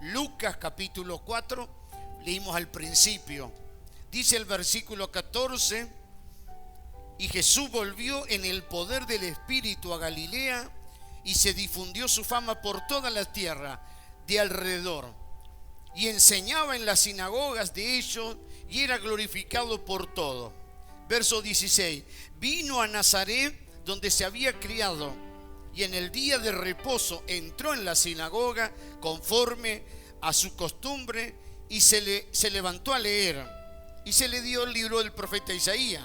Lucas capítulo 4, leímos al principio. Dice el versículo 14: y Jesús volvió en el poder del Espíritu a Galilea, y se difundió su fama por toda la tierra de alrededor. Y enseñaba en las sinagogas de ellos, y era glorificado por todo. Verso 16: vino a Nazaret, donde se había criado, y en el día de reposo entró en la sinagoga conforme a su costumbre, y se levantó a leer. Y se le dio el libro del profeta Isaías.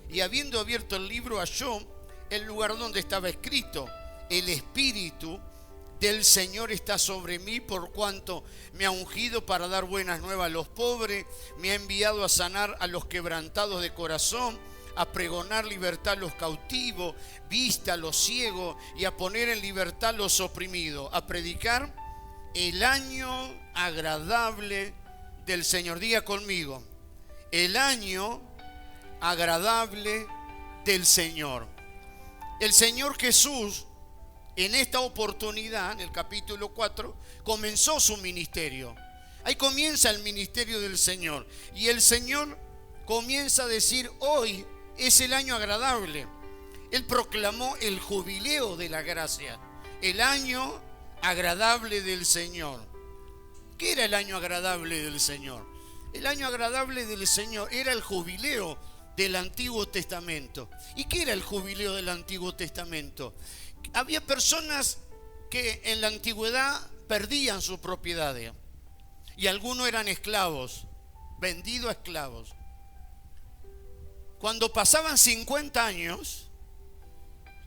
Y habiendo abierto el libro, halló el lugar donde estaba escrito: el Espíritu del Señor está sobre mí, por cuanto me ha ungido para dar buenas nuevas a los pobres, me ha enviado a sanar a los quebrantados de corazón, a pregonar libertad a los cautivos, vista a los ciegos, y a poner en libertad a los oprimidos, a predicar el año agradable del Señor. Diga conmigo: el año agradable del Señor. El Señor Jesús, en esta oportunidad, en el capítulo 4, comenzó su ministerio. Ahí comienza el ministerio del Señor. Y el Señor comienza a decir: hoy es el año agradable. Él proclamó el jubileo de la gracia, el año agradable del Señor. ¿Qué era el año agradable del Señor? El año agradable del Señor era el jubileo del Antiguo Testamento. ¿Y qué era el jubileo del Antiguo Testamento? Había personas que en la antigüedad perdían sus propiedades, y algunos eran esclavos, vendidos a esclavos. Cuando pasaban 50 años,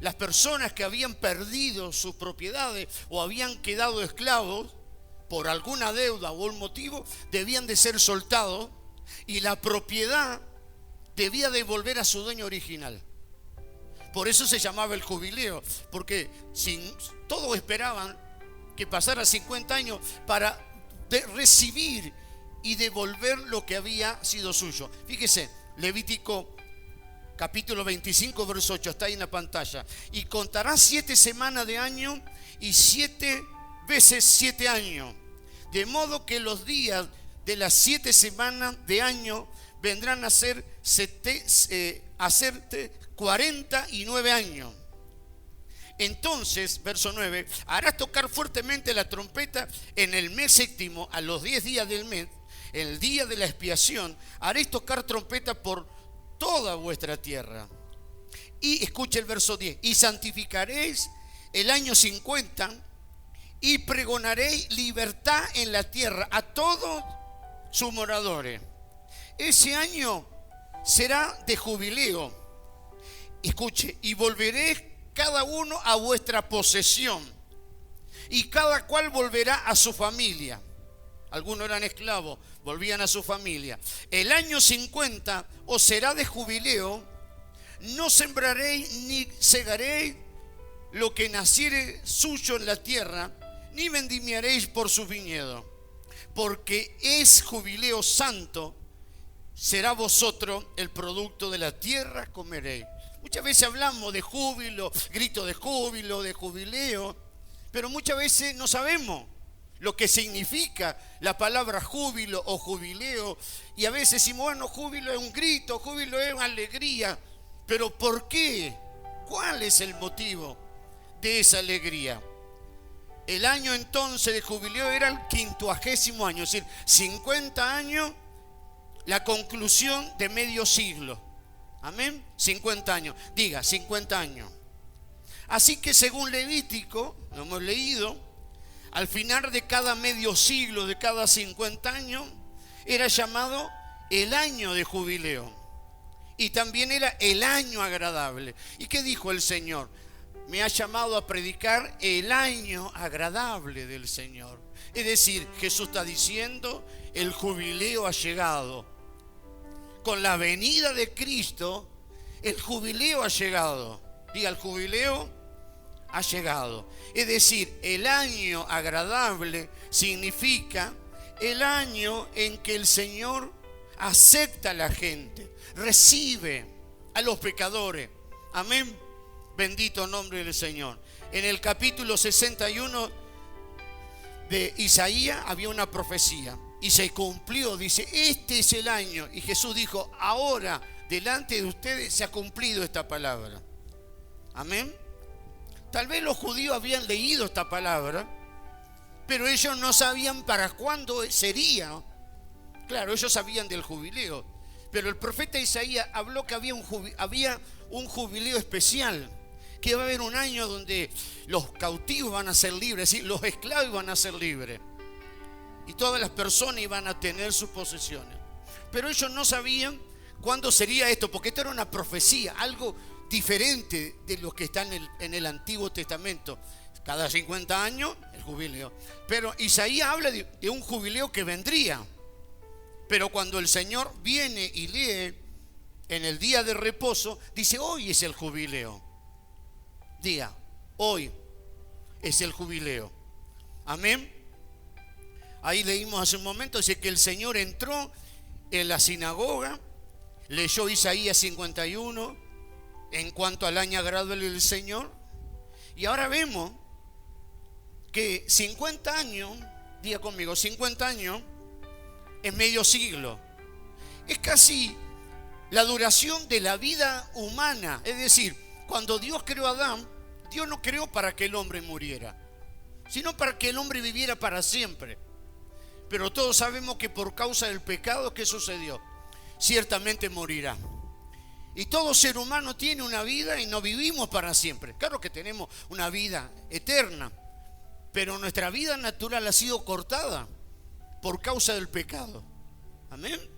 las personas que habían perdido sus propiedades o habían quedado esclavos por alguna deuda o un motivo, debían de ser soltados, y la propiedad debía devolver a su dueño original. Por eso se llamaba el jubileo, porque todos esperaban que pasara 50 años para recibir y devolver lo que había sido suyo. Fíjese, Levítico capítulo 25, verso 8, está ahí en la pantalla. Y contarás 7 semanas de año, y 7 veces 7 años, de modo que los días de las 7 semanas de año vendrán a ser hacerte 49 años. Entonces, verso 9, harás tocar fuertemente la trompeta en el mes séptimo, a los 10 días del mes, el día de la expiación, haréis tocar trompeta por toda vuestra tierra. Y escuche el verso 10: y santificaréis el año 50, y pregonaréis libertad en la tierra a todos sus moradores. Ese año será de jubileo. Escuche: y volveréis cada uno a vuestra posesión, y cada cual volverá a su familia. Algunos eran esclavos, volvían a su familia. El año 50 os será de jubileo, no sembraréis ni segaréis lo que naciere suyo en la tierra, ni vendimiaréis por sus viñedos, porque es jubileo santo, será vosotros el producto de la tierra, comeréis. Muchas veces hablamos de júbilo, grito de júbilo, de jubileo, pero muchas veces no sabemos lo que significa la palabra júbilo o jubileo, y a veces decimos: bueno, júbilo es un grito, júbilo es una alegría, pero ¿por qué? ¿Cuál es el motivo de esa alegría? El año entonces de jubileo era el 50º año, es decir, 50 años, la conclusión de medio siglo. Amén, 50 años, diga 50 años. Así que según Levítico, lo hemos leído, al final de cada medio siglo, de cada 50 años, era llamado el año de jubileo. Y también era el año agradable. ¿Y qué dijo el Señor? Me ha llamado a predicar el año agradable del Señor. Es decir, Jesús está diciendo: el jubileo ha llegado. Con la venida de Cristo, el jubileo ha llegado. Diga: el jubileo ha llegado. Es decir, el año agradable significa el año en que el Señor acepta a la gente, recibe a los pecadores. Amén. Bendito nombre del Señor. En el capítulo 61 de Isaías había una profecía y se cumplió. Dice, este es el año. Y Jesús dijo, ahora delante de ustedes se ha cumplido esta palabra. Amén. Tal vez los judíos habían leído esta palabra, pero ellos no sabían para cuándo sería. Claro, ellos sabían del jubileo, pero el profeta Isaías habló que había un jubileo especial, que va a haber un año donde los cautivos van a ser libres, ¿sí? Los esclavos van a ser libres y todas las personas iban a tener sus posesiones. Pero ellos no sabían cuándo sería esto, porque esto era una profecía, algo diferente de lo que está en el Antiguo Testamento. Cada 50 años el jubileo, pero Isaías habla de un jubileo que vendría. Pero cuando el Señor viene y lee en el día de reposo, dice, hoy es el jubileo. Hoy es el jubileo. Amén. Ahí leímos hace un momento, dice que el Señor entró en la sinagoga, leyó Isaías 51 en cuanto al año agradable del Señor. Y ahora vemos que 50 años, diga conmigo, 50 años es medio siglo. Es casi la duración de la vida humana. Es decir, cuando Dios creó a Adán, Dios no creó para que el hombre muriera, sino para que el hombre viviera para siempre. Pero todos sabemos que por causa del pecado, ¿qué sucedió? Ciertamente morirá. Y todo ser humano tiene una vida y no vivimos para siempre. Claro que tenemos una vida eterna, pero nuestra vida natural ha sido cortada por causa del pecado. Amén.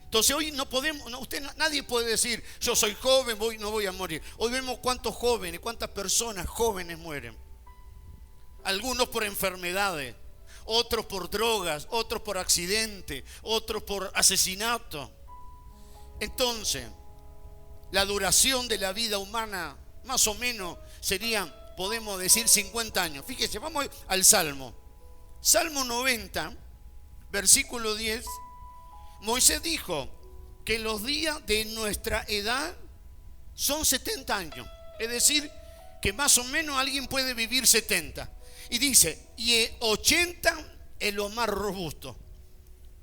Entonces hoy no podemos, nadie puede decir, yo soy joven, no voy a morir. Hoy vemos cuántos jóvenes, cuántas personas jóvenes mueren. Algunos por enfermedades, otros por drogas, otros por accidente, otros por asesinato. Entonces, la duración de la vida humana más o menos sería, podemos decir, 50 años. Fíjese, vamos al Salmo. Salmo 90, versículo 10. Moisés dijo que los días de nuestra edad son 70 años. Es decir, que más o menos alguien puede vivir 70. Y dice, y 80 es lo más robusto.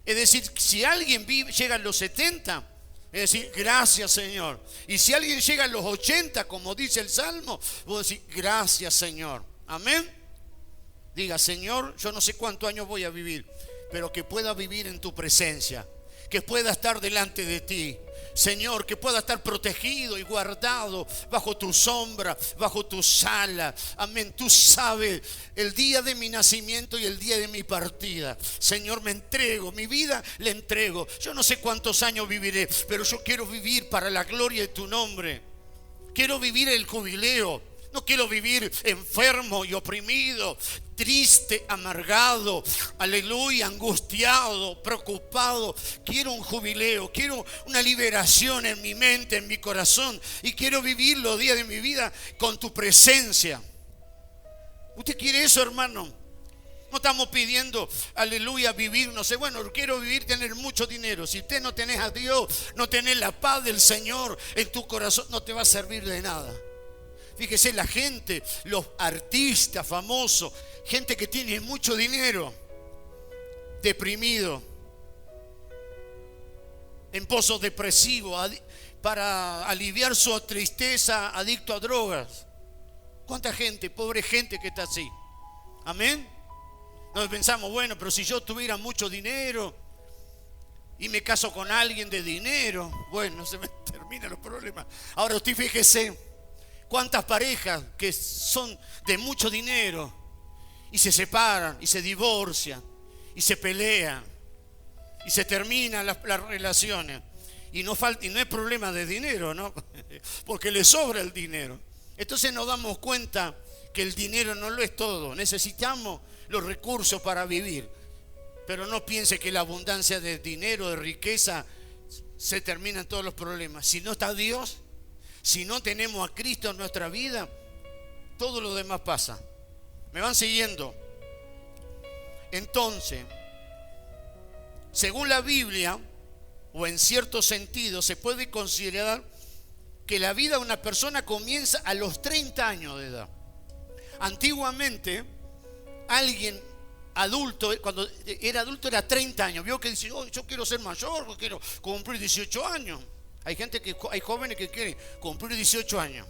Es decir, si alguien llega a los 70, es decir, gracias Señor. Y si alguien llega a los 80, como dice el Salmo, vos decís, gracias Señor. Amén. Diga, Señor, yo no sé cuántos años voy a vivir, pero que pueda vivir en tu presencia, que pueda estar delante de ti. Señor, que pueda estar protegido y guardado bajo tu sombra, bajo tu sala. Amén. Tú sabes el día de mi nacimiento y el día de mi partida. Señor, me entrego, mi vida le entrego. Yo no sé cuántos años viviré, pero yo quiero vivir para la gloria de tu nombre. Quiero vivir el jubileo. No quiero vivir enfermo y oprimido, triste, amargado, aleluya, angustiado, preocupado. Quiero un jubileo, quiero una liberación en mi mente, en mi corazón, y quiero vivir los días de mi vida con tu presencia. ¿Usted quiere eso, hermano? No estamos pidiendo, aleluya, vivir, no sé, bueno, quiero vivir, tener mucho dinero. Si usted no tenés a Dios, no tenés la paz del Señor en tu corazón, no te va a servir de nada. Fíjese, la gente, los artistas famosos, gente que tiene mucho dinero, deprimido, en pozos depresivos, para aliviar su tristeza, adicto a drogas. ¿Cuánta gente, pobre gente que está así? Amén. Nos pensamos, bueno, pero si yo tuviera mucho dinero y me caso con alguien de dinero, bueno, se me terminan los problemas. Ahora usted fíjese, cuántas parejas que son de mucho dinero y se separan y se divorcian y se pelean y se terminan las relaciones y no es problema de dinero, ¿no? Porque le sobra el dinero. Entonces nos damos cuenta que el dinero no lo es todo. Necesitamos los recursos para vivir, pero no piense que la abundancia de dinero, de riqueza, se terminan todos los problemas. Si no está Dios, si no tenemos a Cristo en nuestra vida, todo lo demás pasa. ¿Me van siguiendo? Entonces, según la Biblia, o en cierto sentido, se puede considerar que la vida de una persona comienza a los 30 años de edad. Antiguamente, alguien adulto, cuando era adulto era 30 años. Vio que dice, oh, yo quiero ser mayor, yo quiero cumplir 18 años. Hay jóvenes que quieren cumplir 18 años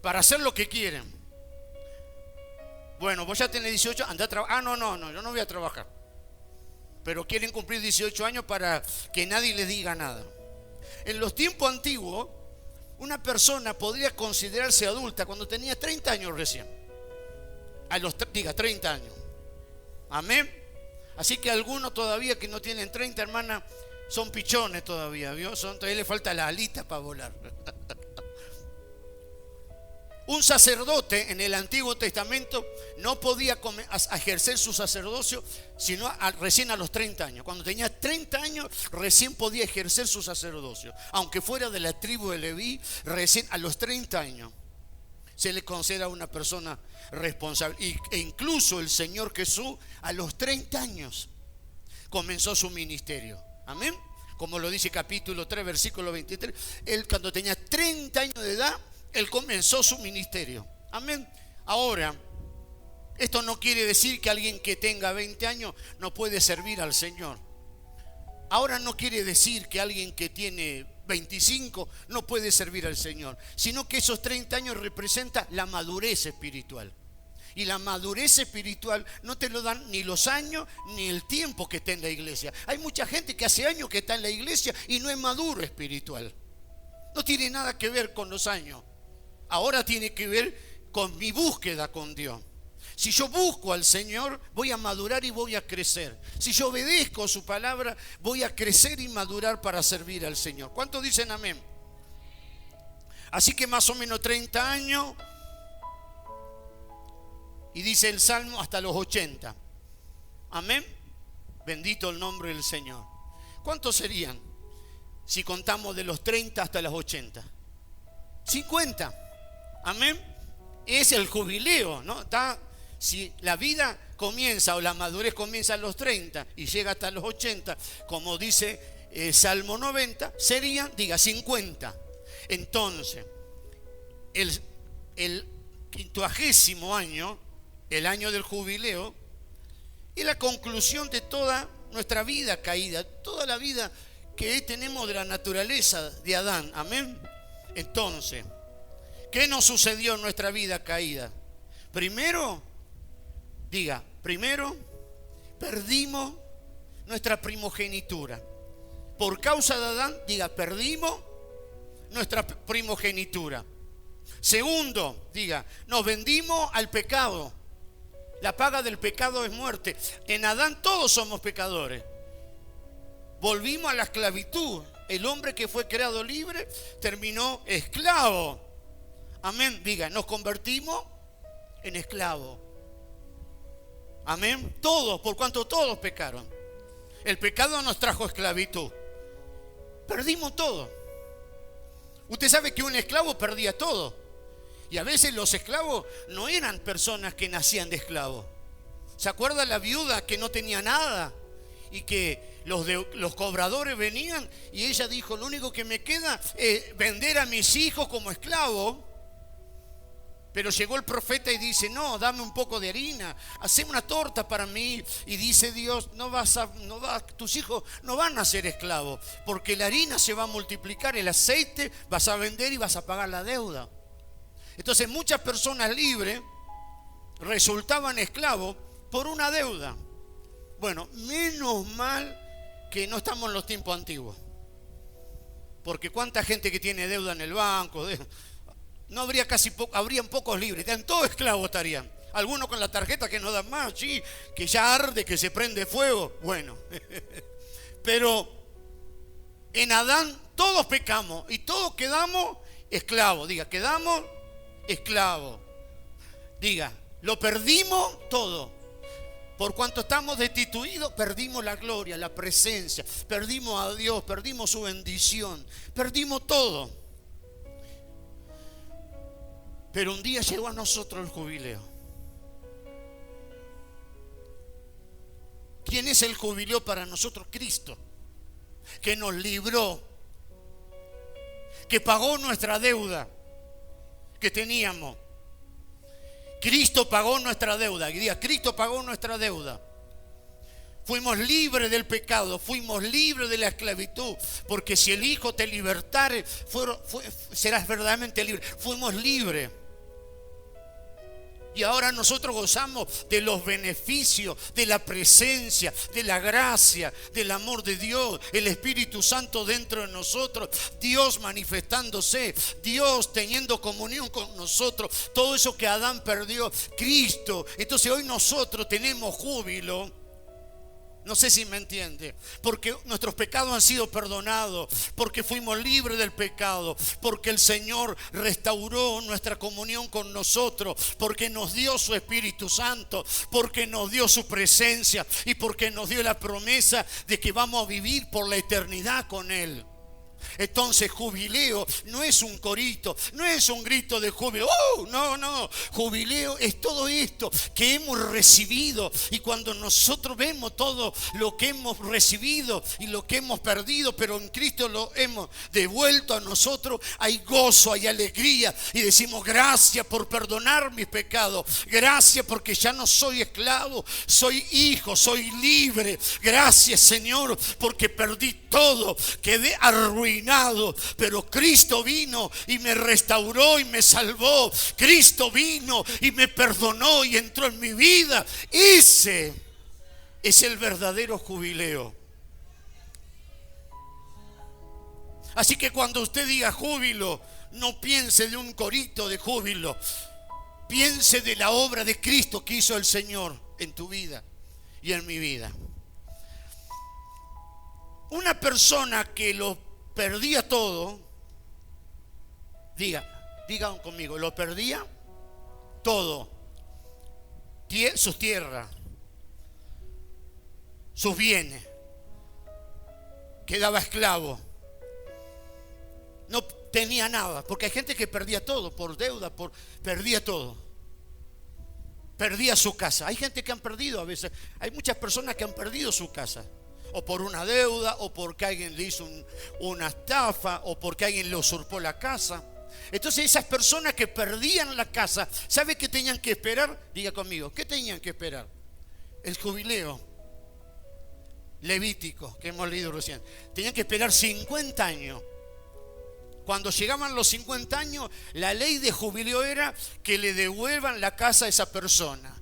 para hacer lo que quieren. Bueno, vos ya tenés 18, anda a trabajar. Ah, no, yo no voy a trabajar. Pero quieren cumplir 18 años para que nadie les diga nada. En los tiempos antiguos, una persona podría considerarse adulta cuando tenía 30 años recién. Diga, 30 años. Amén. Así que algunos todavía que no tienen 30, hermana, son pichones todavía, ¿vio? Todavía le falta la alita para volar. Un sacerdote en el Antiguo Testamento no podía ejercer su sacerdocio sino recién a los 30 años. Cuando tenía 30 años recién podía ejercer su sacerdocio. Aunque fuera de la tribu de Leví, recién a los 30 años se le considera una persona responsable. E incluso el Señor Jesús a los 30 años comenzó su ministerio. Amén. Como lo dice capítulo 3, versículo 23. Él cuando tenía 30 años de edad, él comenzó su ministerio. Amén. Ahora, esto no quiere decir que alguien que tenga 20 años no puede servir al Señor. Ahora no quiere decir que alguien que tiene 25 no puede servir al Señor, sino que esos 30 años representan la madurez espiritual. Y la madurez espiritual no te lo dan ni los años ni el tiempo que está en la iglesia. Hay mucha gente que hace años que está en la iglesia y no es maduro espiritual. No tiene nada que ver con los años. Ahora tiene que ver con mi búsqueda con Dios. Si yo busco al Señor, voy a madurar y voy a crecer. Si yo obedezco su palabra, voy a crecer y madurar para servir al Señor. ¿Cuántos dicen amén? Así que más o menos 30 años. Y dice el Salmo hasta los 80. Amén. Bendito el nombre del Señor. ¿Cuántos serían si contamos de los 30 hasta los 80? 50. Amén. Es el jubileo, ¿no? Si la vida comienza o la madurez comienza a los 30 y llega hasta los 80, como dice Salmo 90, serían, diga, 50. Entonces, el 50º año, el año del jubileo, es la conclusión de toda nuestra vida caída, toda la vida que tenemos de la naturaleza de Adán. Amén. Entonces, ¿qué nos sucedió en nuestra vida caída? Primero, perdimos nuestra primogenitura. Por causa de Adán, perdimos nuestra primogenitura. Segundo, nos vendimos al pecado. La paga del pecado es muerte. En Adán todos somos pecadores. Volvimos a la esclavitud. El hombre que fue creado libre terminó esclavo. Amén. Nos convertimos en esclavos. Amén. Todos, por cuanto todos pecaron. El pecado nos trajo esclavitud. Perdimos todo. Usted sabe que un esclavo perdía todo. Y a veces los esclavos no eran personas que nacían de esclavos. ¿Se acuerda la viuda que no tenía nada? Y que los cobradores venían y ella dijo, lo único que me queda es vender a mis hijos como esclavos. Pero llegó el profeta y dice, no, dame un poco de harina, hacé una torta para mí. Y dice Dios, tus hijos no van a ser esclavos, porque la harina se va a multiplicar, el aceite vas a vender y vas a pagar la deuda. Entonces muchas personas libres resultaban esclavos por una deuda. Bueno, menos mal que no estamos en los tiempos antiguos, porque cuánta gente que tiene deuda en el banco, no habría habrían pocos libres, estarían todos esclavos estarían. Algunos con la tarjeta que no dan más, sí, que ya arde, que se prende fuego. Bueno, pero en Adán todos pecamos y todos quedamos esclavos. Quedamos esclavos. Lo perdimos todo. Por cuanto estamos destituidos, perdimos la gloria, la presencia, perdimos a Dios, perdimos su bendición, perdimos todo. Pero un día llegó a nosotros el jubileo. ¿Quién es el jubileo para nosotros? Cristo, que nos libró, que pagó nuestra deuda que teníamos, Cristo pagó nuestra deuda. Y diga, Cristo pagó nuestra deuda. Fuimos libres del pecado, fuimos libres de la esclavitud, porque si el Hijo te libertare, serás verdaderamente libre. Fuimos libres. Y ahora nosotros gozamos de los beneficios, de la presencia, de la gracia, del amor de Dios, el Espíritu Santo dentro de nosotros, Dios manifestándose, Dios teniendo comunión con nosotros, todo eso que Adán perdió, Cristo. Entonces hoy nosotros tenemos júbilo. No sé si me entiende, porque nuestros pecados han sido perdonados, porque fuimos libres del pecado, porque el Señor restauró nuestra comunión con nosotros, porque nos dio su Espíritu Santo, porque nos dio su presencia y porque nos dio la promesa de que vamos a vivir por la eternidad con Él. Entonces jubileo no es un corito, no es un grito de júbilo. No, jubileo es todo esto que hemos recibido. Y cuando nosotros vemos todo lo que hemos recibido y lo que hemos perdido, pero en Cristo lo hemos devuelto a nosotros, hay gozo, hay alegría. Y decimos, gracias por perdonar mis pecados, gracias porque ya no soy esclavo, soy hijo, soy libre. Gracias, Señor, porque perdí todo, quedé arruinado, pero Cristo vino y me restauró y me salvó. Cristo vino y me perdonó y entró en mi vida. Ese es el verdadero jubileo. Así que cuando usted diga júbilo, no piense de un corito de júbilo, piense de la obra de Cristo que hizo el Señor en tu vida y en mi vida. Una persona que lo perdía todo, digan conmigo, lo perdía todo, sus tierras, sus bienes, quedaba esclavo, no tenía nada, porque hay gente que perdía todo por deuda, perdía todo, perdía su casa. Hay gente que han perdido a veces, hay muchas personas que han perdido su casa, o por una deuda, o porque alguien le hizo una estafa, o porque alguien le usurpó la casa. Entonces esas personas que perdían la casa, ¿sabe qué tenían que esperar? Diga conmigo, ¿qué tenían que esperar? El jubileo levítico que hemos leído recién. Tenían que esperar 50 años. Cuando llegaban los 50 años, la ley de jubileo era que le devuelvan la casa a esa persona.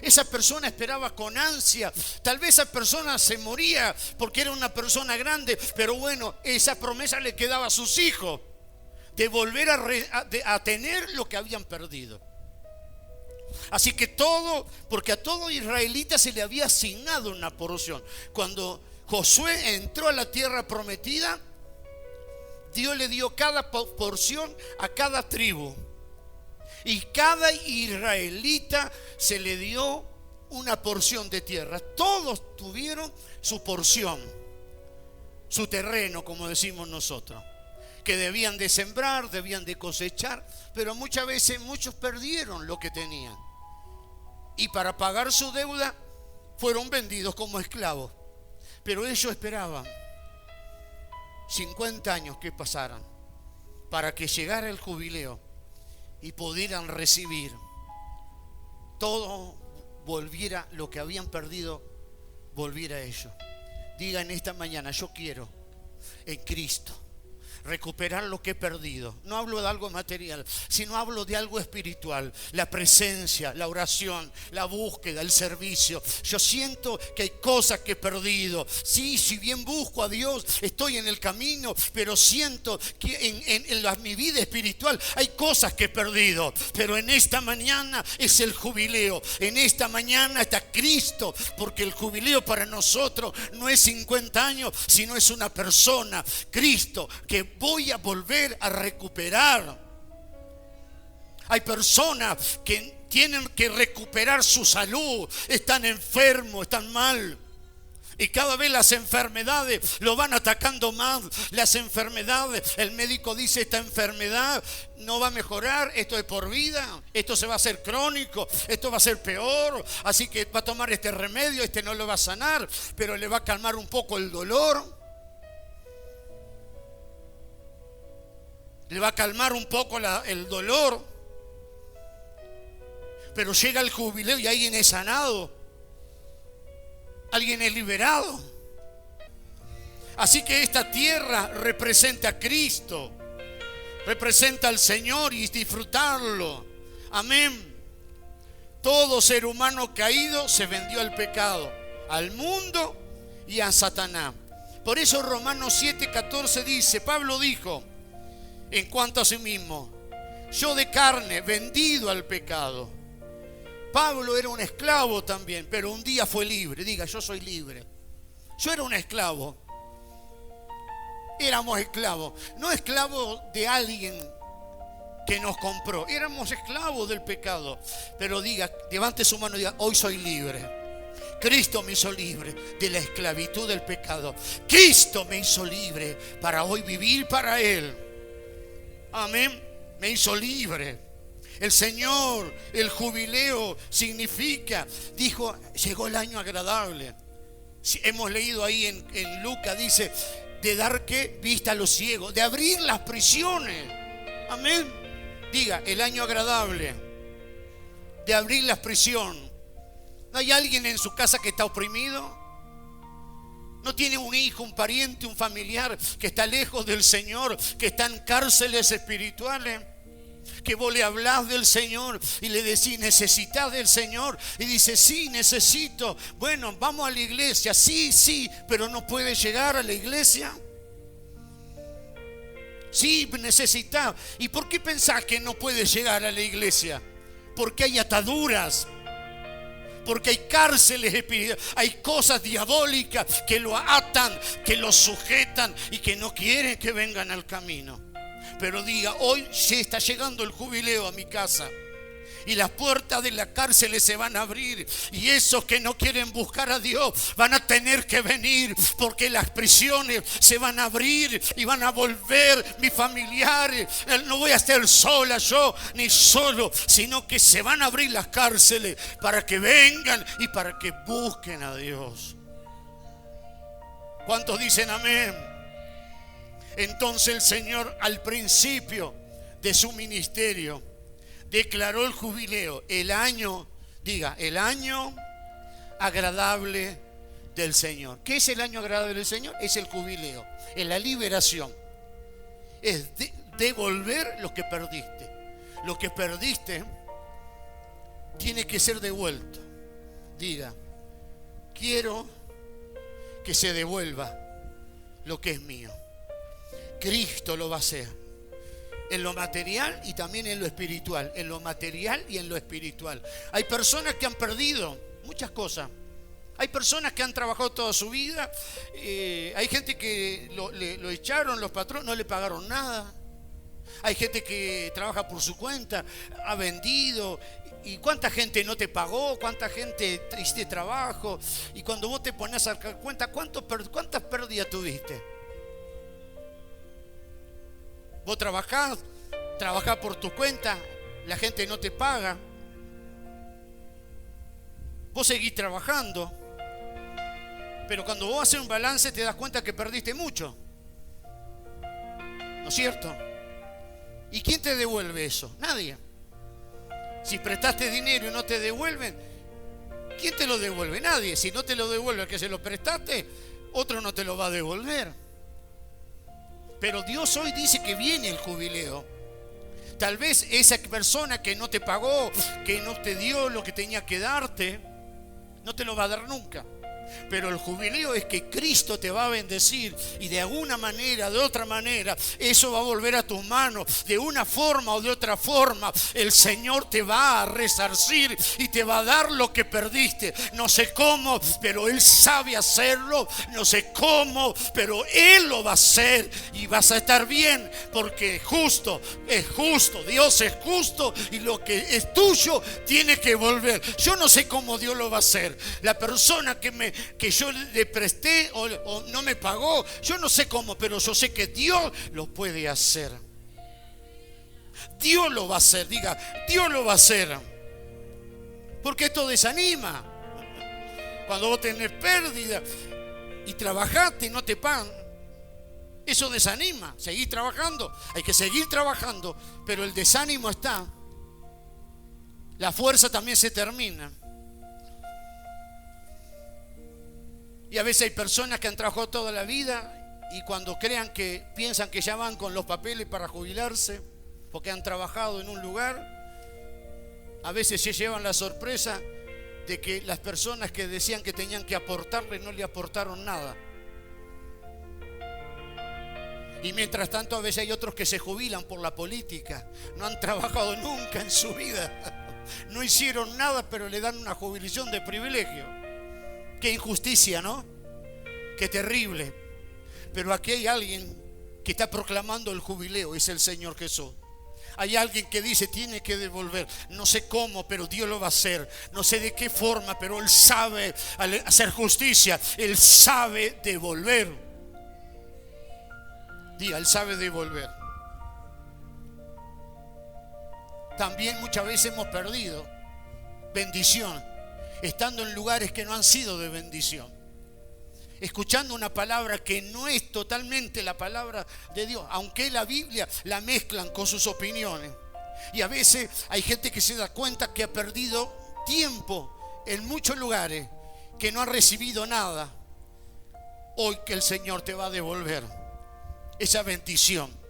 Esa persona esperaba con ansia. Tal vez esa persona se moría porque era una persona grande, pero bueno, esa promesa le quedaba a sus hijos de volver a tener lo que habían perdido. Así que porque a todo israelita se le había asignado una porción. Cuando Josué entró a la tierra prometida, Dios le dio cada porción a cada tribu. Y cada israelita se le dio una porción de tierra. Todos tuvieron su porción, su terreno, como decimos nosotros, que debían de sembrar, debían de cosechar, pero muchas veces muchos perdieron lo que tenían. Y para pagar su deuda fueron vendidos como esclavos. Pero ellos esperaban 50 años que pasaran para que llegara el jubileo y pudieran recibir todo, volviera lo que habían perdido, volviera a ellos. Diga en esta mañana, yo quiero en Cristo recuperar lo que he perdido. No hablo de algo material, sino hablo de algo espiritual. La presencia, la oración, la búsqueda, el servicio. Yo siento que hay cosas que he perdido. Sí, si bien busco a Dios, estoy en el camino, pero siento que en mi vida espiritual hay cosas que he perdido. Pero en esta mañana es el jubileo. En esta mañana está Cristo, porque el jubileo para nosotros no es 50 años, sino es una persona, Cristo, que voy a volver a recuperar. Hay personas que tienen que recuperar su salud, están enfermos, están mal. Y cada vez las enfermedades lo van atacando más. Las enfermedades, el médico dice, esta enfermedad no va a mejorar, esto es por vida, esto se va a hacer crónico, esto va a ser peor, así que va a tomar este remedio, este no lo va a sanar, pero le va a calmar un poco el dolor. Le va a calmar un poco el dolor. Pero llega el jubileo y alguien es sanado, alguien es liberado. Así que esta tierra representa a Cristo, representa al Señor y disfrutarlo. Amén. Todo ser humano caído se vendió al pecado, al mundo y a Satanás. Por eso Romanos 7:14 dice, Pablo dijo en cuanto a sí mismo, yo de carne vendido al pecado. Pablo era un esclavo también, pero un día fue libre. Diga, yo soy libre. Yo era un esclavo. Éramos esclavos, no esclavos de alguien que nos compró, éramos esclavos del pecado. Pero diga, levante su mano y diga, hoy soy libre. Cristo me hizo libre de la esclavitud del pecado. Cristo me hizo libre para hoy vivir para Él. Amén. Me hizo libre. El Señor, el jubileo significa, dijo, llegó el año agradable. Hemos leído ahí en Lucas, dice, de dar ¿qué? Vista a los ciegos, de abrir las prisiones. Amén. Diga, el año agradable, de abrir las prisiones. ¿No hay alguien en su casa que está oprimido? ¿No tiene un hijo, un pariente, un familiar que está lejos del Señor, que está en cárceles espirituales? Que vos le hablás del Señor y le decís, necesitas del Señor, y dice, sí, necesito. Bueno, vamos a la iglesia, sí, pero no puede llegar a la iglesia. Sí, necesitas. ¿Y por qué pensás que no puede llegar a la iglesia? Porque hay ataduras, porque hay cárceles espirituales, hay cosas diabólicas que lo atan, que lo sujetan y que no quieren que vengan al camino. Pero diga, hoy sí está llegando el jubileo a mi casa y las puertas de la cárcel se van a abrir, y esos que no quieren buscar a Dios van a tener que venir, porque las prisiones se van a abrir y van a volver mis familiares. No voy a estar sola yo ni solo, sino que se van a abrir las cárceles para que vengan y para que busquen a Dios. ¿Cuántos dicen amén? Entonces el Señor, al principio de su ministerio, declaró el jubileo, el año, diga, el año agradable del Señor. ¿Qué es el año agradable del Señor? Es el jubileo, es la liberación, es devolver lo que perdiste. Lo que perdiste tiene que ser devuelto. Diga, quiero que se devuelva lo que es mío. Cristo lo va a hacer, en lo material y también en lo espiritual, en lo material y en lo espiritual. Hay personas que han perdido muchas cosas. Hay personas que han trabajado toda su vida. Hay gente que lo echaron, los patrones no le pagaron nada. Hay gente que trabaja por su cuenta, ha vendido. ¿Y cuánta gente no te pagó? ¿Cuánta gente hiciste trabajo? Y cuando vos te pones a dar cuenta, ¿cuántas pérdidas tuviste? Vos trabajás por tu cuenta, la gente no te paga. Vos seguís trabajando, pero cuando vos haces un balance te das cuenta que perdiste mucho. ¿No es cierto? ¿Y quién te devuelve eso? Nadie. Si prestaste dinero y no te devuelven, ¿quién te lo devuelve? Nadie. Si no te lo devuelve el que se lo prestaste, otro no te lo va a devolver. Pero Dios hoy dice que viene el jubileo. Tal vez esa persona que no te pagó, que no te dio lo que tenía que darte, no te lo va a dar nunca. Pero el jubileo es que Cristo te va a bendecir, y de alguna manera, de otra manera, eso va a volver a tus manos. De una forma o de otra forma, el Señor te va a resarcir y te va a dar lo que perdiste. No sé cómo, pero Él sabe hacerlo. No sé cómo, pero Él lo va a hacer, y vas a estar bien, porque justo es justo. Dios es justo, y lo que es tuyo tiene que volver. Yo no sé cómo Dios lo va a hacer. La persona que yo le presté o no me pagó, yo no sé cómo, pero yo sé que Dios lo puede hacer. Dios lo va a hacer. Diga, Dios lo va a hacer, porque esto desanima. Cuando vos tenés pérdida y trabajaste y no te pagan, eso desanima. Seguís trabajando, hay que seguir trabajando, pero el desánimo está. La fuerza también se termina. Y a veces hay personas que han trabajado toda la vida y cuando piensan que ya van con los papeles para jubilarse, porque han trabajado en un lugar, a veces se llevan la sorpresa de que las personas que decían que tenían que aportarle no le aportaron nada. Y mientras tanto a veces hay otros que se jubilan por la política, no han trabajado nunca en su vida, no hicieron nada, pero le dan una jubilación de privilegio. Qué injusticia, ¿no? Qué terrible. Pero aquí hay alguien que está proclamando el jubileo, es el Señor Jesús. Hay alguien que dice, tiene que devolver. No sé cómo, pero Dios lo va a hacer. No sé de qué forma, pero Él sabe hacer justicia. Él sabe devolver. Diga, Él sabe devolver. También muchas veces hemos perdido bendición, estando en lugares que no han sido de bendición, escuchando una palabra que no es totalmente la palabra de Dios, aunque la Biblia la mezclan con sus opiniones. Y a veces hay gente que se da cuenta que ha perdido tiempo en muchos lugares, que no ha recibido nada. Hoy que el Señor te va a devolver esa bendición.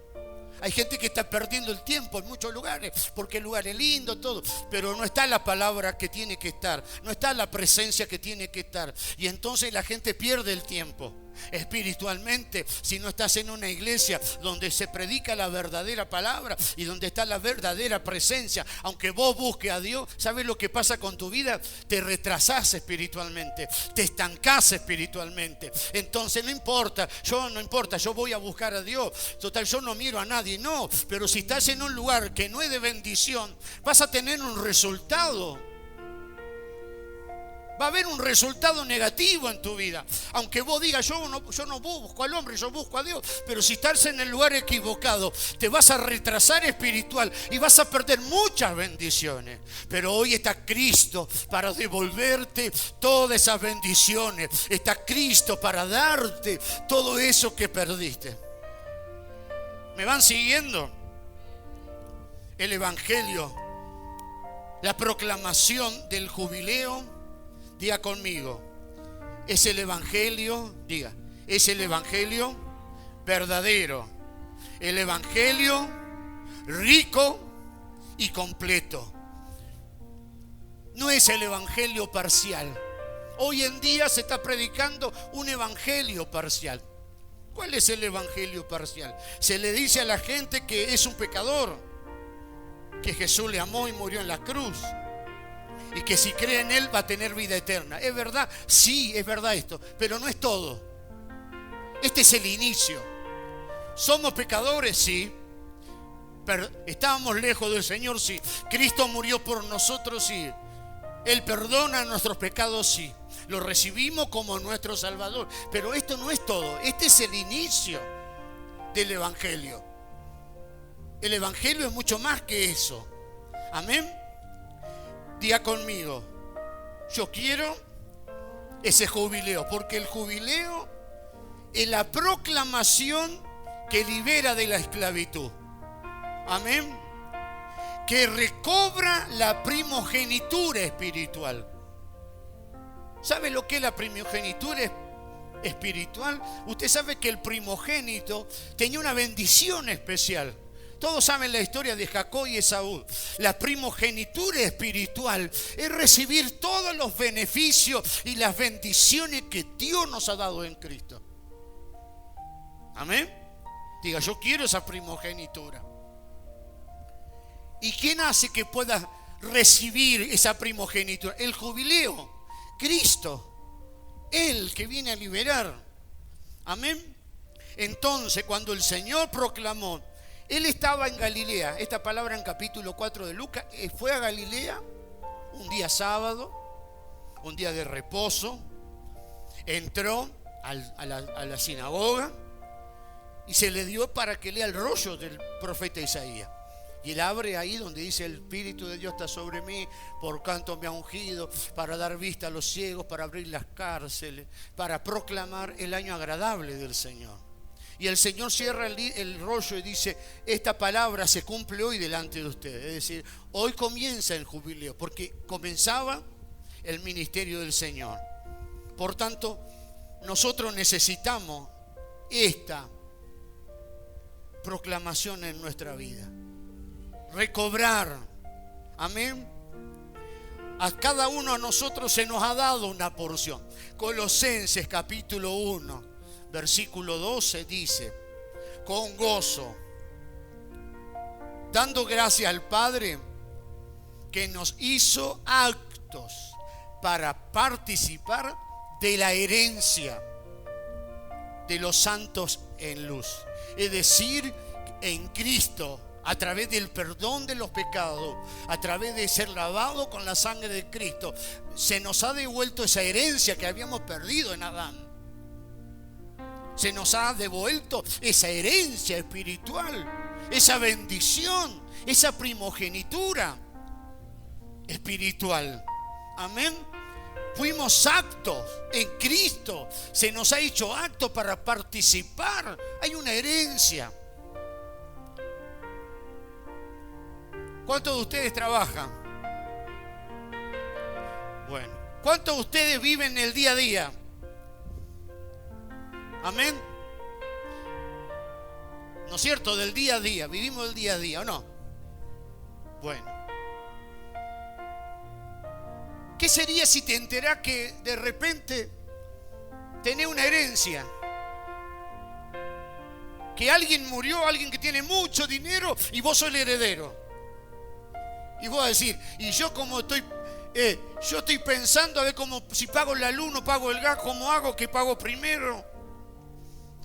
Hay gente que está perdiendo el tiempo en muchos lugares, porque el lugar es lindo, todo, pero no está la palabra que tiene que estar, no está la presencia que tiene que estar. Y entonces la gente pierde el tiempo. Espiritualmente, si no estás en una iglesia donde se predica la verdadera palabra y donde está la verdadera presencia, aunque vos busques a Dios, ¿sabes lo que pasa con tu vida? Te retrasás espiritualmente, te estancás espiritualmente. Entonces no importa, yo voy a buscar a Dios, total, yo no miro a nadie. No, pero si estás en un lugar que no es de bendición, vas a tener un resultado. Va a haber un resultado negativo en tu vida. Aunque vos digas, yo no busco al hombre, yo busco a Dios. Pero si estás en el lugar equivocado, te vas a retrasar espiritual y vas a perder muchas bendiciones. Pero hoy está Cristo para devolverte todas esas bendiciones. Está Cristo para darte todo eso que perdiste. ¿Me van siguiendo? El Evangelio, la proclamación del jubileo. Diga conmigo, es el Evangelio, diga, es el Evangelio verdadero, el Evangelio rico y completo. No es el Evangelio parcial. Hoy en día se está predicando un Evangelio parcial. ¿Cuál es el Evangelio parcial? Se le dice a la gente que es un pecador, que Jesús le amó y murió en la cruz, y que si cree en Él va a tener vida eterna. ¿Es verdad? Sí, es verdad esto, pero no es todo. Este es el inicio. ¿Somos pecadores? Sí. Pero ¿estábamos lejos del Señor? Sí. ¿Cristo murió por nosotros? Sí. Él perdona nuestros pecados, sí. Lo recibimos como nuestro Salvador. Pero esto no es todo. Este es el inicio del Evangelio. El Evangelio es mucho más que eso. Amén. Diga conmigo, yo quiero ese jubileo, porque el jubileo es la proclamación que libera de la esclavitud. Amén. Que recobra la primogenitura espiritual. ¿Sabe lo que es la primogenitura espiritual? Usted sabe que el primogénito tenía una bendición especial. Todos saben la historia de Jacob y Esaú. La primogenitura espiritual es recibir todos los beneficios y las bendiciones que Dios nos ha dado en Cristo. Amén. Diga, yo quiero esa primogenitura. ¿Y quién hace que pueda recibir esa primogenitura? El jubileo, Cristo, Él que viene a liberar. Amén. Entonces, cuando el Señor proclamó, Él estaba en Galilea. Esta palabra en capítulo 4 de Lucas. Fue a Galilea un día sábado, un día de reposo. Entró a la sinagoga y se le dio para que lea el rollo del profeta Isaías. Y él abre ahí donde dice: el Espíritu de Dios está sobre mí, por cuanto me ha ungido para dar vista a los ciegos, para abrir las cárceles, para proclamar el año agradable del Señor. Y el Señor cierra el rollo y dice, esta palabra se cumple hoy delante de ustedes. Es decir, hoy comienza el jubileo, porque comenzaba el ministerio del Señor. Por tanto, nosotros necesitamos esta proclamación en nuestra vida. Recobrar. Amén. A cada uno de nosotros se nos ha dado una porción. Colosenses capítulo 1, versículo 12 dice, con gozo, dando gracias al Padre que nos hizo aptos para participar de la herencia de los santos en luz. Es decir, en Cristo, a través del perdón de los pecados, a través de ser lavado con la sangre de Cristo, se nos ha devuelto esa herencia que habíamos perdido en Adán. Se nos ha devuelto esa herencia espiritual, esa bendición, esa primogenitura espiritual. Amén. Fuimos aptos en Cristo. Se nos ha hecho apto para participar. Hay una herencia. ¿Cuántos de ustedes trabajan? Bueno, ¿cuántos de ustedes viven el día a día? Amén. ¿No es cierto? Del día a día. Vivimos el día a día, ¿o no? Bueno. ¿Qué sería si te enterás que de repente tenés una herencia? Que alguien murió, alguien que tiene mucho dinero y vos sos el heredero. Y vos vas a decir, y yo como estoy pensando a ver cómo, si pago la luz, no pago el gas, ¿cómo hago? ¿Qué pago primero?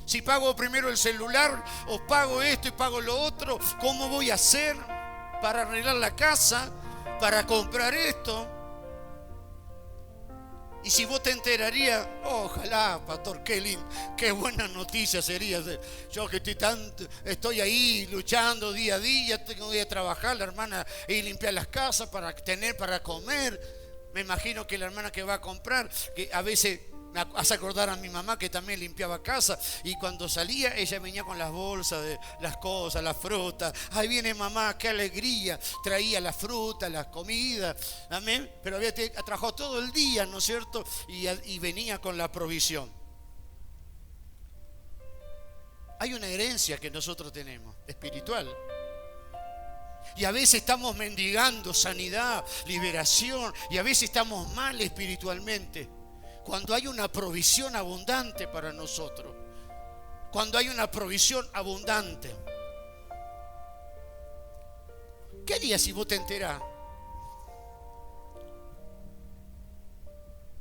Si pago primero el celular o pago esto y pago lo otro, ¿cómo voy a hacer para arreglar la casa, para comprar esto? Y si vos te enterarías, ojalá, pastor, qué buena noticia sería. Yo que estoy ahí luchando día a día, tengo que ir a trabajar, la hermana y limpiar las casas para tener para comer. Me imagino que la hermana que va a comprar, que a veces me hace acordar a mi mamá que también limpiaba casa, y cuando salía ella venía con las bolsas de las cosas, las frutas. Ahí viene mamá, qué alegría, traía las frutas, las comidas, amén. Pero había trabajado todo el día, ¿no es cierto? Y venía con la provisión. Hay una herencia que nosotros tenemos, espiritual. Y a veces estamos mendigando sanidad, liberación, y a veces estamos mal espiritualmente. Cuando hay una provisión abundante para nosotros, cuando hay una provisión abundante, ¿qué harías si vos te enterás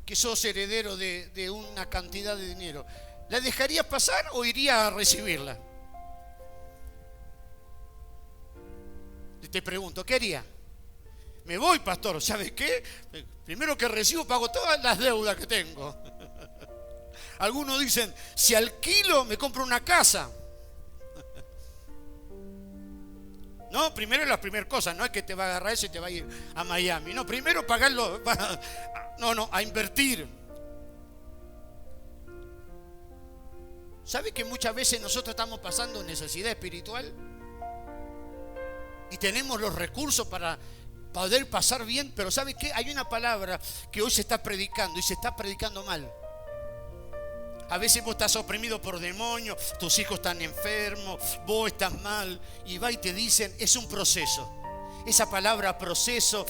que sos heredero de una cantidad de dinero? ¿La dejarías pasar o irías a recibirla? Te pregunto, ¿qué harías? Me voy, pastor, ¿sabes qué? Primero que recibo pago todas las deudas que tengo. Algunos dicen, si alquilo me compro una casa. No, primero es la primera cosa, no es que te va a agarrar eso y te va a ir a Miami. No, primero pagarlo, a invertir. ¿Sabe que muchas veces nosotros estamos pasando necesidad espiritual? Y tenemos los recursos para poder pasar bien, pero ¿sabe qué? Hay una palabra que hoy se está predicando y se está predicando mal. A veces vos estás oprimido por demonios, tus hijos están enfermos, vos estás mal, y va y te dicen, es un proceso. Esa palabra proceso,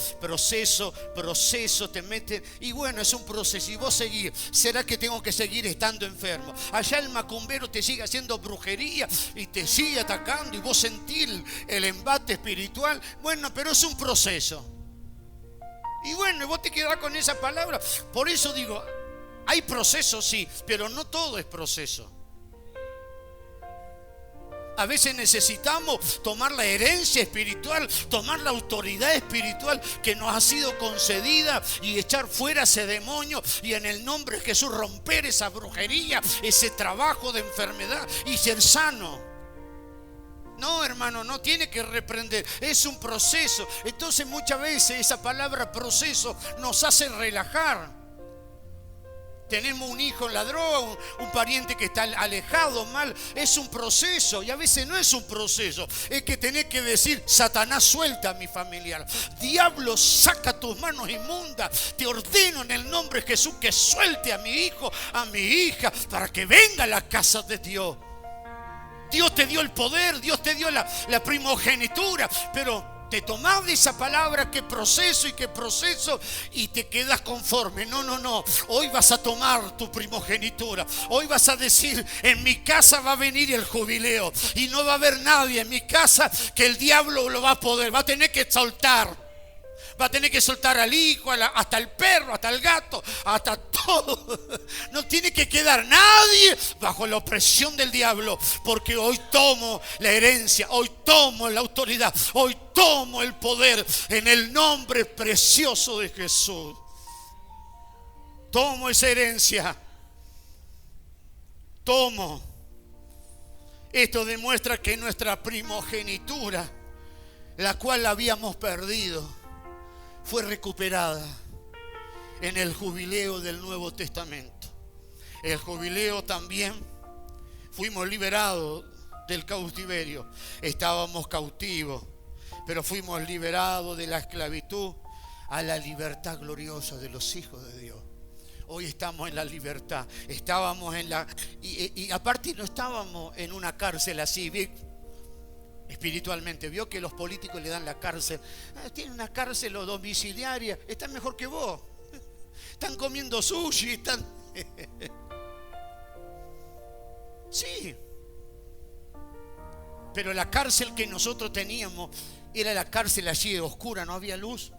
te mete, y bueno, es un proceso, y vos seguís. ¿Será que tengo que seguir estando enfermo? Allá el macumbero te sigue haciendo brujería y te sigue atacando, y vos sentís el embate espiritual. Bueno, pero es un proceso. Y bueno, vos te quedás con esa palabra. Por eso digo, hay procesos, sí, pero no todo es proceso. A veces necesitamos tomar la herencia espiritual, tomar la autoridad espiritual que nos ha sido concedida y echar fuera ese demonio, y en el nombre de Jesús romper esa brujería, ese trabajo de enfermedad y ser sano. No, hermano, no tiene que reprender, es un proceso. Entonces muchas veces esa palabra proceso nos hace relajar. Tenemos un hijo en la droga, un pariente que está alejado, mal. Es un proceso, y a veces no es un proceso. Es que tenés que decir: Satanás, suelta a mi familiar. Diablo, saca tus manos inmundas. Te ordeno en el nombre de Jesús que suelte a mi hijo, a mi hija, para que venga a la casa de Dios. Dios te dio el poder, Dios te dio la primogenitura, pero te tomás de esa palabra que proceso y te quedas conforme. No. Hoy vas a tomar tu primogenitura. Hoy vas a decir: en mi casa va a venir el jubileo y no va a haber nadie en mi casa que el diablo lo va a poder. Va a tener que soltar. Va a tener que soltar al hijo, hasta el perro, hasta el gato, hasta todo. No tiene que quedar nadie bajo la opresión del diablo, porque hoy tomo la herencia, hoy tomo la autoridad, hoy tomo el poder en el nombre precioso de Jesús. Tomo esa herencia. Tomo. Esto demuestra que nuestra primogenitura, la cual la habíamos perdido, fue recuperada en el jubileo del Nuevo Testamento. El jubileo también fuimos liberados del cautiverio. Estábamos cautivos, pero fuimos liberados de la esclavitud a la libertad gloriosa de los hijos de Dios. Hoy estamos en la libertad. Estábamos en la... Y aparte no estábamos en una cárcel así, espiritualmente. Vio que los políticos le dan la cárcel. Tienen una cárcel o domiciliaria. Están mejor que vos. Están comiendo sushi. Están... Sí. Pero la cárcel que nosotros teníamos era la cárcel allí oscura, no había luz.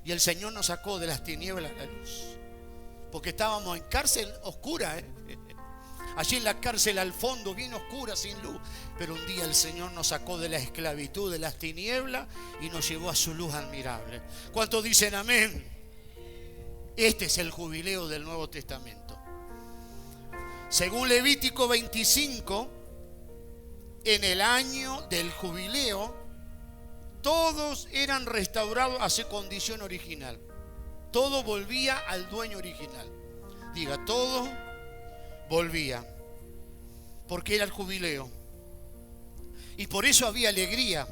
Y el Señor nos sacó de las tinieblas la luz. Porque estábamos en cárcel oscura, allí en la cárcel al fondo, bien oscura, sin luz. Pero un día el Señor nos sacó de la esclavitud, de las tinieblas, y nos llevó a su luz admirable. ¿Cuántos dicen amén? Este es el jubileo del Nuevo Testamento. Según Levítico 25, en el año del jubileo, todos eran restaurados a su condición original. Todo volvía al dueño original. Diga, todo volvía. Porque era el jubileo. Y por eso había alegría.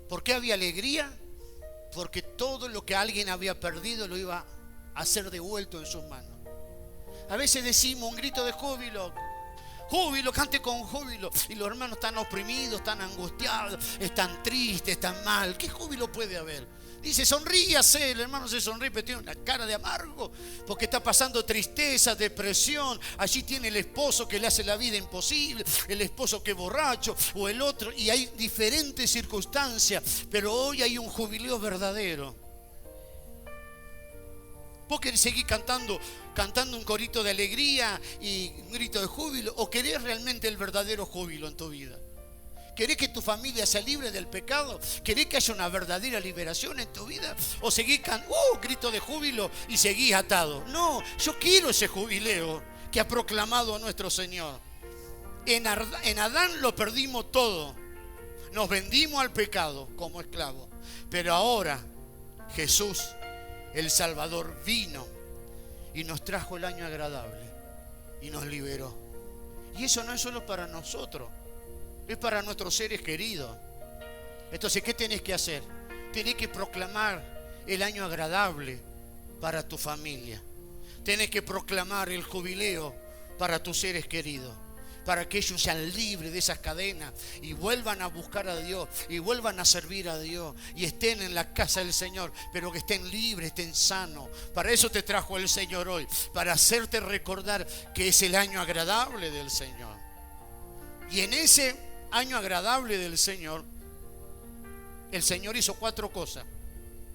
¿Por qué había alegría? Porque todo lo que alguien había perdido lo iba a ser devuelto en sus manos. A veces decimos un grito de júbilo. Júbilo, cante con júbilo. Y los hermanos están oprimidos, están angustiados, están tristes, están mal. ¿Qué júbilo puede haber? Dice, sonríase. El hermano se sonríe, pero tiene una cara de amargo, porque está pasando tristeza, depresión. Allí tiene el esposo que le hace la vida imposible, el esposo que es borracho, o el otro. Y hay diferentes circunstancias, pero hoy hay un jubileo verdadero. ¿Vos querés seguir cantando un corito de alegría y un grito de júbilo? ¿O querés realmente el verdadero júbilo en tu vida? ¿Querés que tu familia sea libre del pecado? ¿Querés que haya una verdadera liberación en tu vida? ¿O seguís grito de júbilo y seguís atado? No, yo quiero ese jubileo que ha proclamado nuestro Señor. En Adán lo perdimos todo. Nos vendimos al pecado como esclavos. Pero ahora Jesús, el Salvador, vino y nos trajo el año agradable y nos liberó. Y eso no es solo para nosotros, es para nuestros seres queridos. Entonces, ¿qué tenés que hacer? Tenés que proclamar el año agradable para tu familia. Tenés que proclamar el jubileo para tus seres queridos, para que ellos sean libres de esas cadenas y vuelvan a buscar a Dios y vuelvan a servir a Dios y estén en la casa del Señor, pero que estén libres, estén sanos. Para eso te trajo el Señor hoy, para hacerte recordar que es el año agradable del Señor. Y en ese año agradable del Señor, el Señor hizo 4 cosas.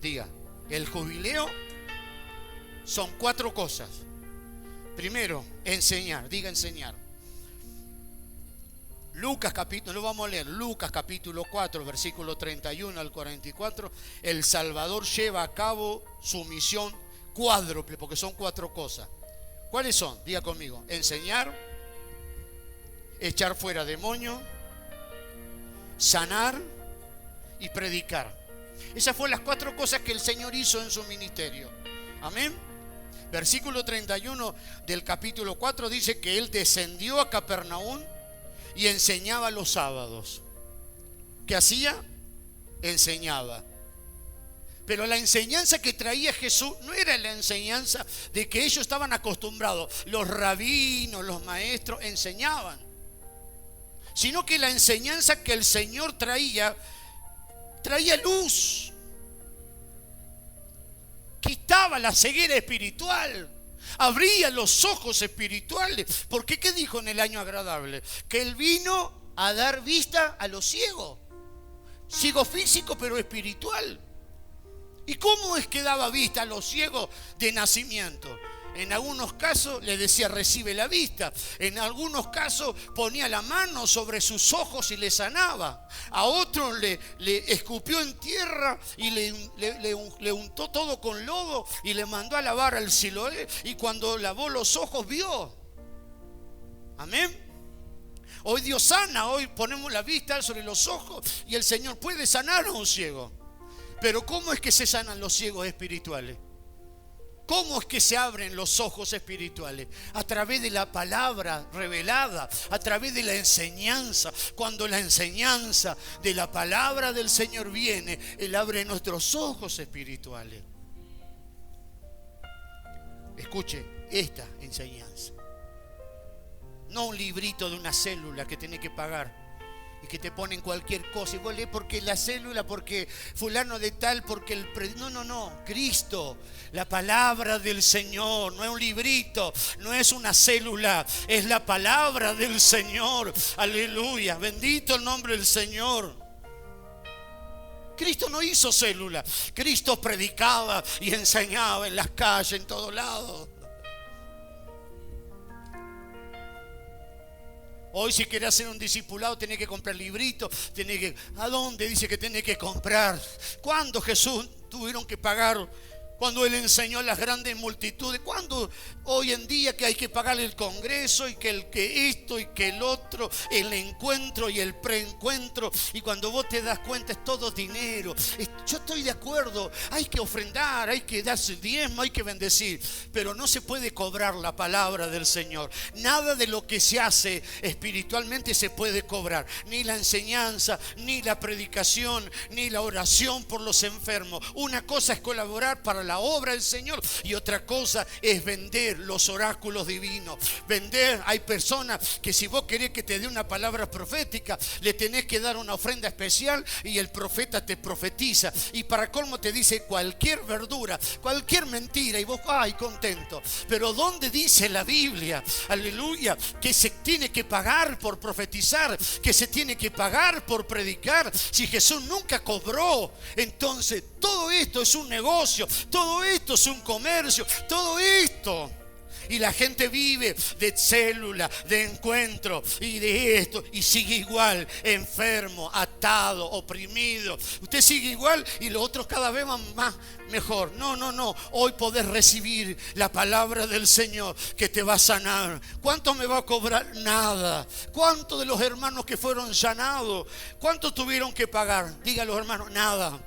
Diga, el jubileo son 4 cosas. Primero, enseñar. Diga, enseñar. Lucas capítulo, lo vamos a leer, Lucas capítulo 4, versículo 31 al 44. El Salvador lleva a cabo su misión cuádruple, porque son 4 cosas. ¿Cuáles son? Diga conmigo. Enseñar, echar fuera demonios, sanar y predicar. Esas fueron las 4 cosas que el Señor hizo en su ministerio. Amén. Versículo 31 del capítulo 4 dice que él descendió a Capernaum y enseñaba los sábados. ¿Qué hacía? Enseñaba. Pero la enseñanza que traía Jesús no era la enseñanza de que ellos estaban acostumbrados. Los rabinos, los maestros enseñaban. Sino que la enseñanza que el Señor traía luz. Quitaba la ceguera espiritual. Abría los ojos espirituales. Porque ¿qué dijo en el año agradable? Que Él vino a dar vista a los ciegos. Ciego físico pero espiritual. ¿Y cómo es que daba vista a los ciegos de nacimiento? En algunos casos le decía recibe la vista. En algunos casos ponía la mano sobre sus ojos y le sanaba. A otros le escupió en tierra y le untó todo con lodo y le mandó a lavar al Siloé. Y cuando lavó los ojos vio. Amén. Hoy Dios sana, hoy ponemos la vista sobre los ojos y el Señor puede sanar a un ciego. Pero ¿cómo es que se sanan los ciegos espirituales? ¿Cómo es que se abren los ojos espirituales? A través de la palabra revelada, a través de la enseñanza. Cuando la enseñanza de la palabra del Señor viene, Él abre nuestros ojos espirituales. Escuche esta enseñanza. No un librito de una célula que tenés que pagar y que te ponen cualquier cosa y vos lees porque la célula, porque fulano de tal, porque el... No, Cristo, la palabra del Señor, no es un librito, no es una célula, es la palabra del Señor. Aleluya, bendito el nombre del Señor. Cristo no hizo célula, Cristo predicaba y enseñaba en las calles, en todos lados. Hoy si querés hacer un discipulado tenés que comprar libritos, ¿a dónde dice que tenés que comprar? ¿Cuándo Jesús tuvieron que pagar? Cuando Él enseñó a las grandes multitudes. ¿Cuándo hoy en día que hay que pagar el congreso y que esto y que el otro, el encuentro y el preencuentro? Y cuando vos te das cuenta es todo dinero. Yo estoy de acuerdo, hay que ofrendar, hay que darse diezmo, hay que bendecir, pero no se puede cobrar la palabra del Señor. Nada de lo que se hace espiritualmente se puede cobrar. Ni la enseñanza, ni la predicación, ni la oración por los enfermos. Una cosa es colaborar para la obra del Señor y otra cosa es vender los oráculos divinos. Vender, hay personas que si vos querés que te dé una palabra profética, le tenés que dar una ofrenda especial y el profeta te profetiza y para colmo te dice cualquier verdura, cualquier mentira y vos, ay, contento. Pero ¿dónde dice la Biblia, aleluya, que se tiene que pagar por profetizar, que se tiene que pagar por predicar? Si Jesús nunca cobró, entonces todo esto es un negocio, todo esto es un comercio, todo esto. Y la gente vive de célula, de encuentro y de esto y sigue igual, enfermo, atado, oprimido. Usted sigue igual y los otros cada vez van más mejor. No. Hoy podés recibir la palabra del Señor que te va a sanar. ¿Cuánto me va a cobrar? Nada. ¿Cuántos de los hermanos que fueron sanados? ¿Cuánto tuvieron que pagar? Diga los hermanos, nada.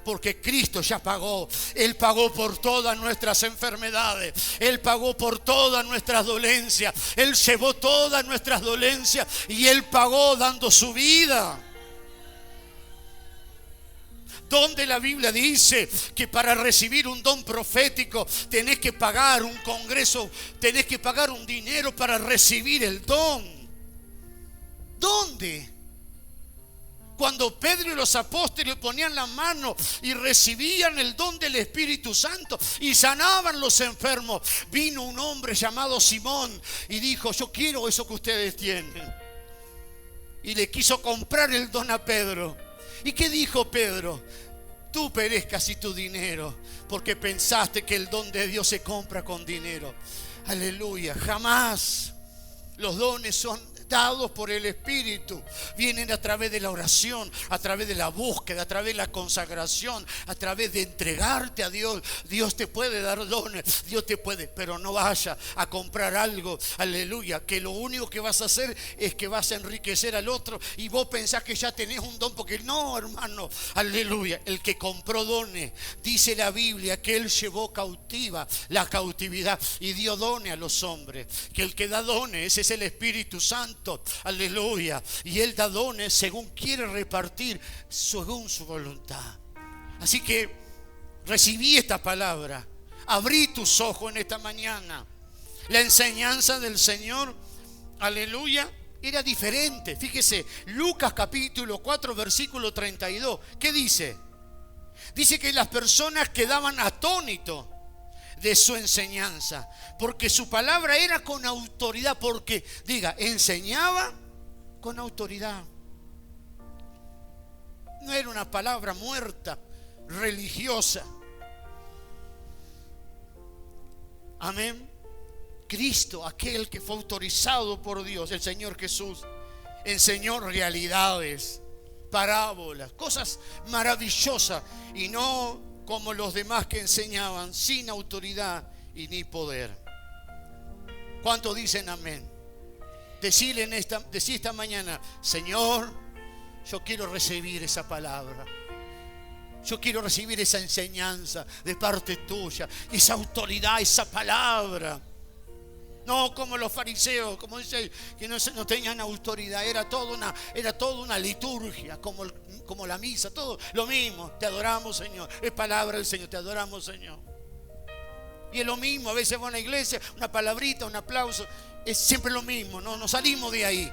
Porque Cristo ya pagó. Él pagó por todas nuestras enfermedades. Él pagó por todas nuestras dolencias. Él llevó todas nuestras dolencias y Él pagó dando su vida. Donde la Biblia dice que para recibir un don profético tenés que pagar un congreso, tenés que pagar un dinero para recibir el don. ¿Dónde? Cuando Pedro y los apóstoles ponían la mano y recibían el don del Espíritu Santo y sanaban los enfermos, vino un hombre llamado Simón y dijo, yo quiero eso que ustedes tienen. Y le quiso comprar el don a Pedro. ¿Y qué dijo Pedro? Tú perezcas y tu dinero, porque pensaste que el don de Dios se compra con dinero. Aleluya, jamás. Los dones son dados por el Espíritu. Vienen a través de la oración, a través de la búsqueda, a través de la consagración, a través de entregarte a Dios. Dios te puede dar dones, Dios te puede, pero no vaya a comprar algo, aleluya, que lo único que vas a hacer es que vas a enriquecer al otro y vos pensás que ya tenés un don, porque no, hermano, aleluya. El que compró dones, dice la Biblia que él llevó cautiva la cautividad y dio dones a los hombres, que el que da dones, ese es el Espíritu Santo, aleluya, y él da dones según quiere repartir, según su voluntad. Así que recibí esta palabra, abrí tus ojos en esta mañana. La enseñanza del Señor, aleluya, era diferente. Fíjese, Lucas capítulo 4 versículo 32, ¿qué dice? Dice que las personas quedaban atónitos de su enseñanza, porque su palabra era con autoridad, porque, diga, enseñaba con autoridad. No era una palabra muerta, religiosa. Amén. Cristo, aquel que fue autorizado por Dios, el Señor Jesús, enseñó realidades, parábolas, cosas maravillosas, y no como los demás que enseñaban sin autoridad y ni poder. ¿Cuántos dicen amén? Decí esta mañana: Señor, yo quiero recibir esa palabra. Yo quiero recibir esa enseñanza de parte tuya, esa autoridad, esa palabra. No como los fariseos, como dice, que no tenían autoridad. Era toda una liturgia, como la misa, todo lo mismo. Te adoramos, Señor. Es palabra del Señor, te adoramos, Señor. Y es lo mismo, a veces va a una iglesia, una palabrita, un aplauso. Es siempre lo mismo, no salimos de ahí.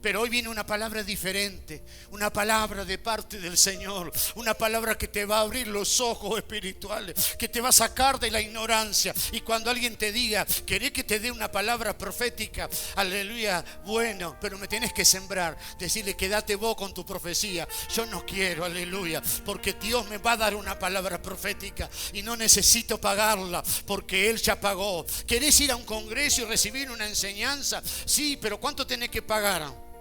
Pero hoy viene una palabra diferente, una palabra de parte del Señor, una palabra que te va a abrir los ojos espirituales, que te va a sacar de la ignorancia. Y cuando alguien te diga: ¿querés que te dé una palabra profética? Aleluya, bueno, pero me tenés que sembrar. Decirle: quédate vos con tu profecía. Yo no quiero, aleluya, porque Dios me va a dar una palabra profética y no necesito pagarla, porque Él ya pagó. ¿Querés ir a un congreso y recibir una enseñanza? Sí, pero ¿cuánto tenés que pagar?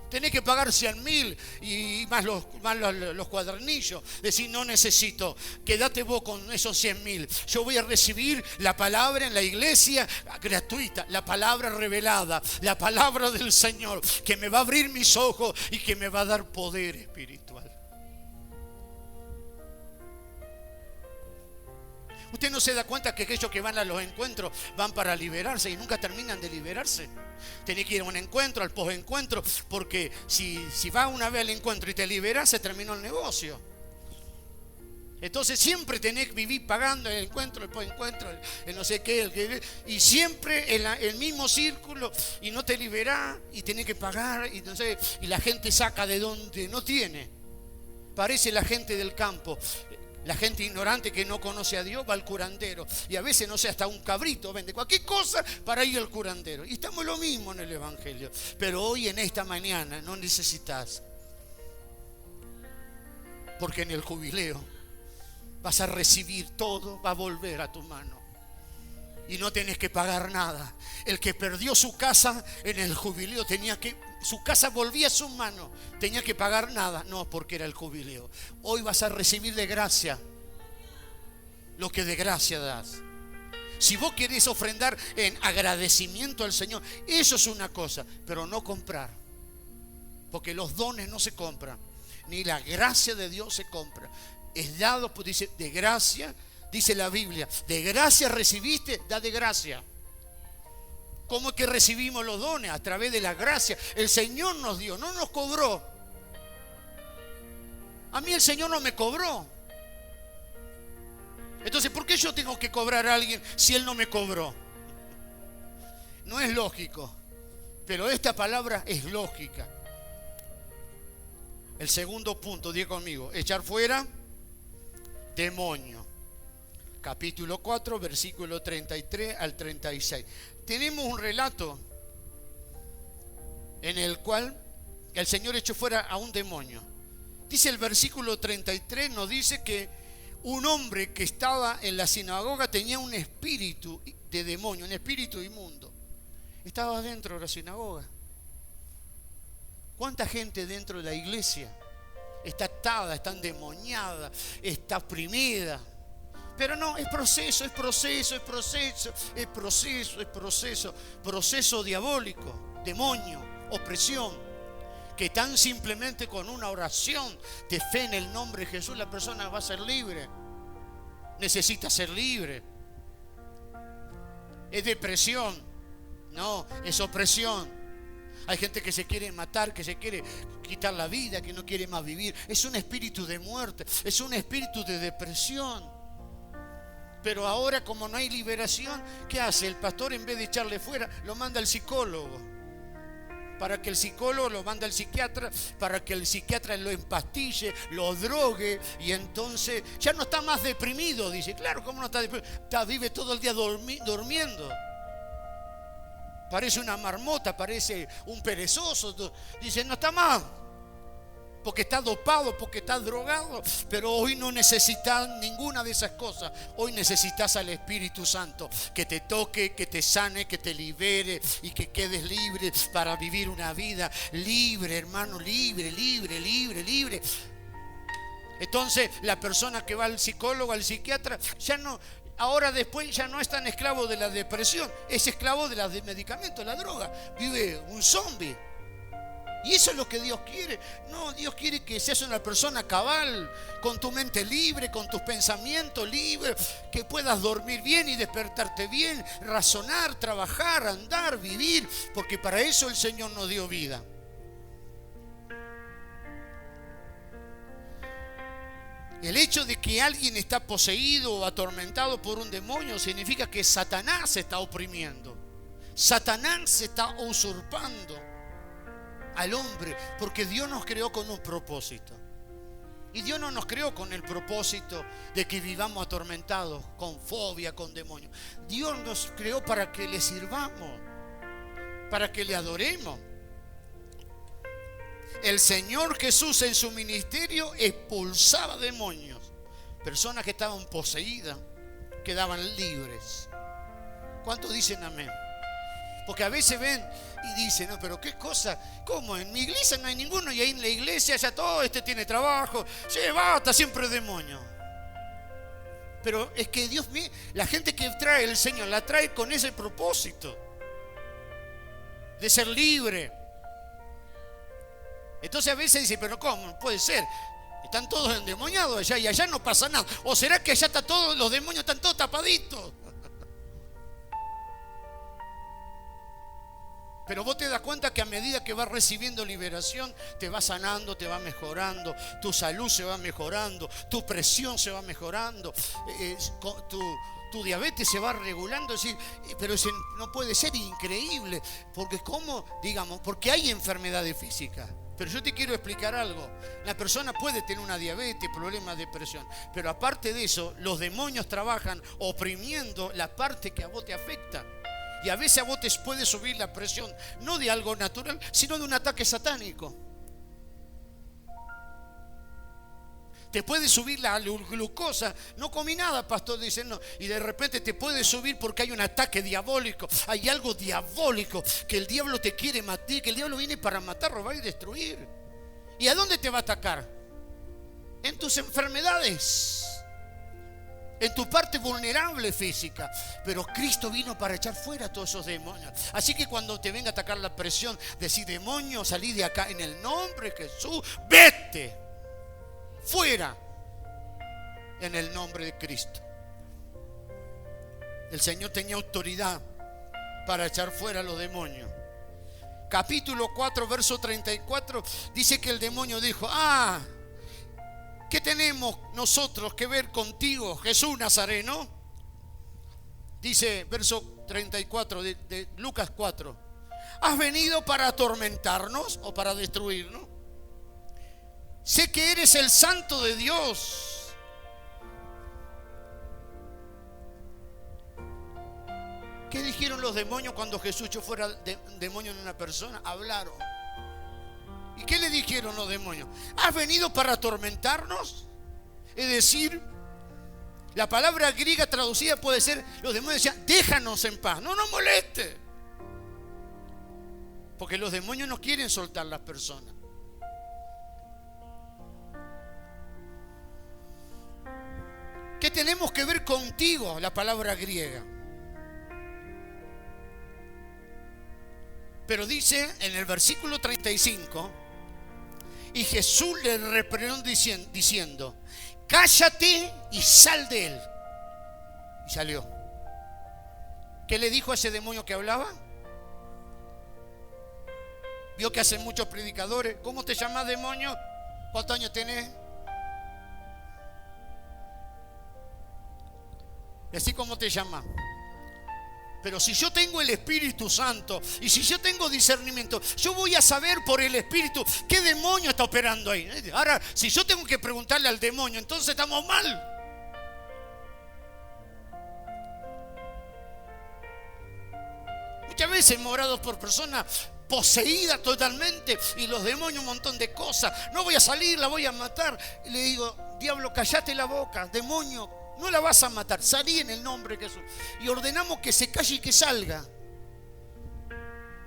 Tenés que pagar 100.000 y más los cuadernillos. Decir: no necesito, quédate vos con esos 100.000. Yo voy a recibir la palabra en la iglesia gratuita, la palabra revelada, la palabra del Señor, que me va a abrir mis ojos y que me va a dar poder espiritual. Usted no se da cuenta que aquellos que van a los encuentros van para liberarse y nunca terminan de liberarse. Tenés que ir a un encuentro, al post-encuentro, porque si vas una vez al encuentro y te liberas, se terminó el negocio. Entonces siempre tenés que vivir pagando el encuentro, el post-encuentro, el no sé qué, y siempre el mismo círculo, y no te liberás y tenés que pagar, y no sé, y la gente saca de donde no tiene. Parece la gente del campo. La gente ignorante que no conoce a Dios va al curandero. Y a veces, no sé, hasta un cabrito vende cualquier cosa para ir al curandero. Y estamos lo mismo en el Evangelio. Pero hoy, en esta mañana, no necesitas. Porque en el jubileo vas a recibir todo, va a volver a tu mano. Y no tenés que pagar nada. El que perdió su casa en el jubileo su casa volvía a sus manos. Tenía que pagar nada. No, porque era el jubileo. Hoy vas a recibir de gracia lo que de gracia das. Si vos querés ofrendar en agradecimiento al Señor, eso es una cosa, pero no comprar. Porque los dones no se compran, ni la gracia de Dios se compra. Es dado, pues dice, de gracia. Dice la Biblia: de gracia recibiste, da de gracia. ¿Cómo es que recibimos los dones? A través de la gracia. El Señor nos dio, no nos cobró. A mí el Señor no me cobró. Entonces, ¿por qué yo tengo que cobrar a alguien si Él no me cobró? No es lógico, pero esta palabra es lógica. El segundo punto, diga conmigo: echar fuera demonio. Capítulo 4, versículo 33 al 36. Tenemos un relato en el cual el Señor echó fuera a un demonio. Dice el versículo 33, nos dice que un hombre que estaba en la sinagoga tenía un espíritu de demonio, un espíritu inmundo. Estaba dentro de la sinagoga. ¿Cuánta gente dentro de la iglesia está atada, está endemoniada, está oprimida? Pero no, es proceso, es proceso, es proceso, es proceso, es proceso. Proceso diabólico, demonio, opresión. Que tan simplemente con una oración de fe en el nombre de Jesús la persona va a ser libre. Necesita ser libre. Es depresión. No, es opresión. Hay gente que se quiere matar, que se quiere quitar la vida, que no quiere más vivir. Es un espíritu de muerte, es un espíritu de depresión. Pero ahora, como no hay liberación, ¿qué hace? El pastor, en vez de echarle fuera, lo manda al psicólogo. Para que el psicólogo lo manda al psiquiatra, para que el psiquiatra lo empastille, lo drogue, y entonces ya no está más deprimido. Dice, claro, ¿cómo no está deprimido? Vive todo el día durmiendo. Parece una marmota, parece un perezoso. Dice, no está más, porque está dopado, porque está drogado. Pero hoy no necesitas ninguna de esas cosas. Hoy necesitas al Espíritu Santo, que te toque, que te sane, que te libere y que quedes libre para vivir una vida libre, hermano, libre, libre, libre, libre. Entonces la persona que va al psicólogo, al psiquiatra, ya no... Ahora después ya no es tan esclavo de la depresión, es esclavo de los medicamentos, la droga. Vive un zombie. Y eso es lo que Dios quiere. No, Dios quiere que seas una persona cabal, con tu mente libre, con tus pensamientos libres, que puedas dormir bien y despertarte bien, razonar, trabajar, andar, vivir, porque para eso el Señor nos dio vida. El hecho de que alguien está poseído o atormentado por un demonio significa que Satanás se está oprimiendo. Satanás se está usurpando al hombre, porque Dios nos creó con un propósito. Y Dios no nos creó con el propósito de que vivamos atormentados, con fobia, con demonios. Dios nos creó para que le sirvamos, para que le adoremos. El Señor Jesús en su ministerio expulsaba demonios. Personas que estaban poseídas quedaban libres. ¿Cuántos dicen amén? Porque a veces ven y dicen, no, pero qué cosa, ¿cómo? En mi iglesia no hay ninguno, y ahí en la iglesia ya todo tiene trabajo, se basta, siempre demonio. Pero es que Dios mío, la gente que trae el Señor la trae con ese propósito de ser libre. Entonces a veces dice, pero ¿cómo? Puede ser. Están todos endemoniados allá y allá no pasa nada. ¿O será que allá los demonios están todos tapaditos? Pero vos te das cuenta que a medida que vas recibiendo liberación, te va sanando, te va mejorando, tu salud se va mejorando, tu presión se va mejorando, tu diabetes se va regulando. Es decir, pero no puede ser, increíble, porque ¿cómo? Digamos, porque hay enfermedades físicas. Pero yo te quiero explicar algo. La persona puede tener una diabetes, problemas de presión, pero aparte de eso, los demonios trabajan oprimiendo la parte que a vos te afecta. Y a veces a vos te puede subir la presión, no de algo natural, sino de un ataque satánico. Te puede subir la glucosa, no comí nada, pastor, dicen no. Y de repente te puede subir porque hay un ataque diabólico, hay algo diabólico, que el diablo te quiere matar, que el diablo viene para matar, robar y destruir. ¿Y a dónde te va a atacar? En tus enfermedades, en tu parte vulnerable física. Pero Cristo vino para echar fuera todos esos demonios. Así que cuando te venga a atacar la presión, decir, demonio, salí de acá en el nombre de Jesús, vete fuera en el nombre de Cristo. El Señor tenía autoridad para echar fuera a los demonios. Capítulo 4, verso 34, dice que el demonio dijo, ¿qué tenemos nosotros que ver contigo, Jesús Nazareno? Dice verso 34 de Lucas 4, ¿has venido para atormentarnos o para destruirnos? Sé que eres el Santo de Dios. ¿Qué dijeron los demonios cuando Jesús echó fuera demonio en una persona? Hablaron. ¿Y qué le dijeron los demonios? ¿Has venido para atormentarnos? Es decir, la palabra griega traducida puede ser, los demonios decían, déjanos en paz, no nos moleste. Porque los demonios no quieren soltar las personas. ¿Qué tenemos que ver contigo? La palabra griega. Pero dice en el versículo 35, y Jesús le reprendió diciendo, cállate y sal de él. Y salió. ¿Qué le dijo a ese demonio que hablaba? Vio que hacen muchos predicadores. ¿Cómo te llamas, demonio? ¿Cuántos años tenés? Y así como te llamas. Pero si yo tengo el Espíritu Santo y si yo tengo discernimiento, yo voy a saber por el Espíritu qué demonio está operando ahí. Ahora, si yo tengo que preguntarle al demonio, entonces estamos mal. Muchas veces hemos orado por personas poseídas totalmente y los demonios un montón de cosas. No voy a salir, la voy a matar. Y le digo, diablo, cállate la boca, demonio. No la vas a matar, salí en el nombre de Jesús. Y ordenamos que se calle y que salga.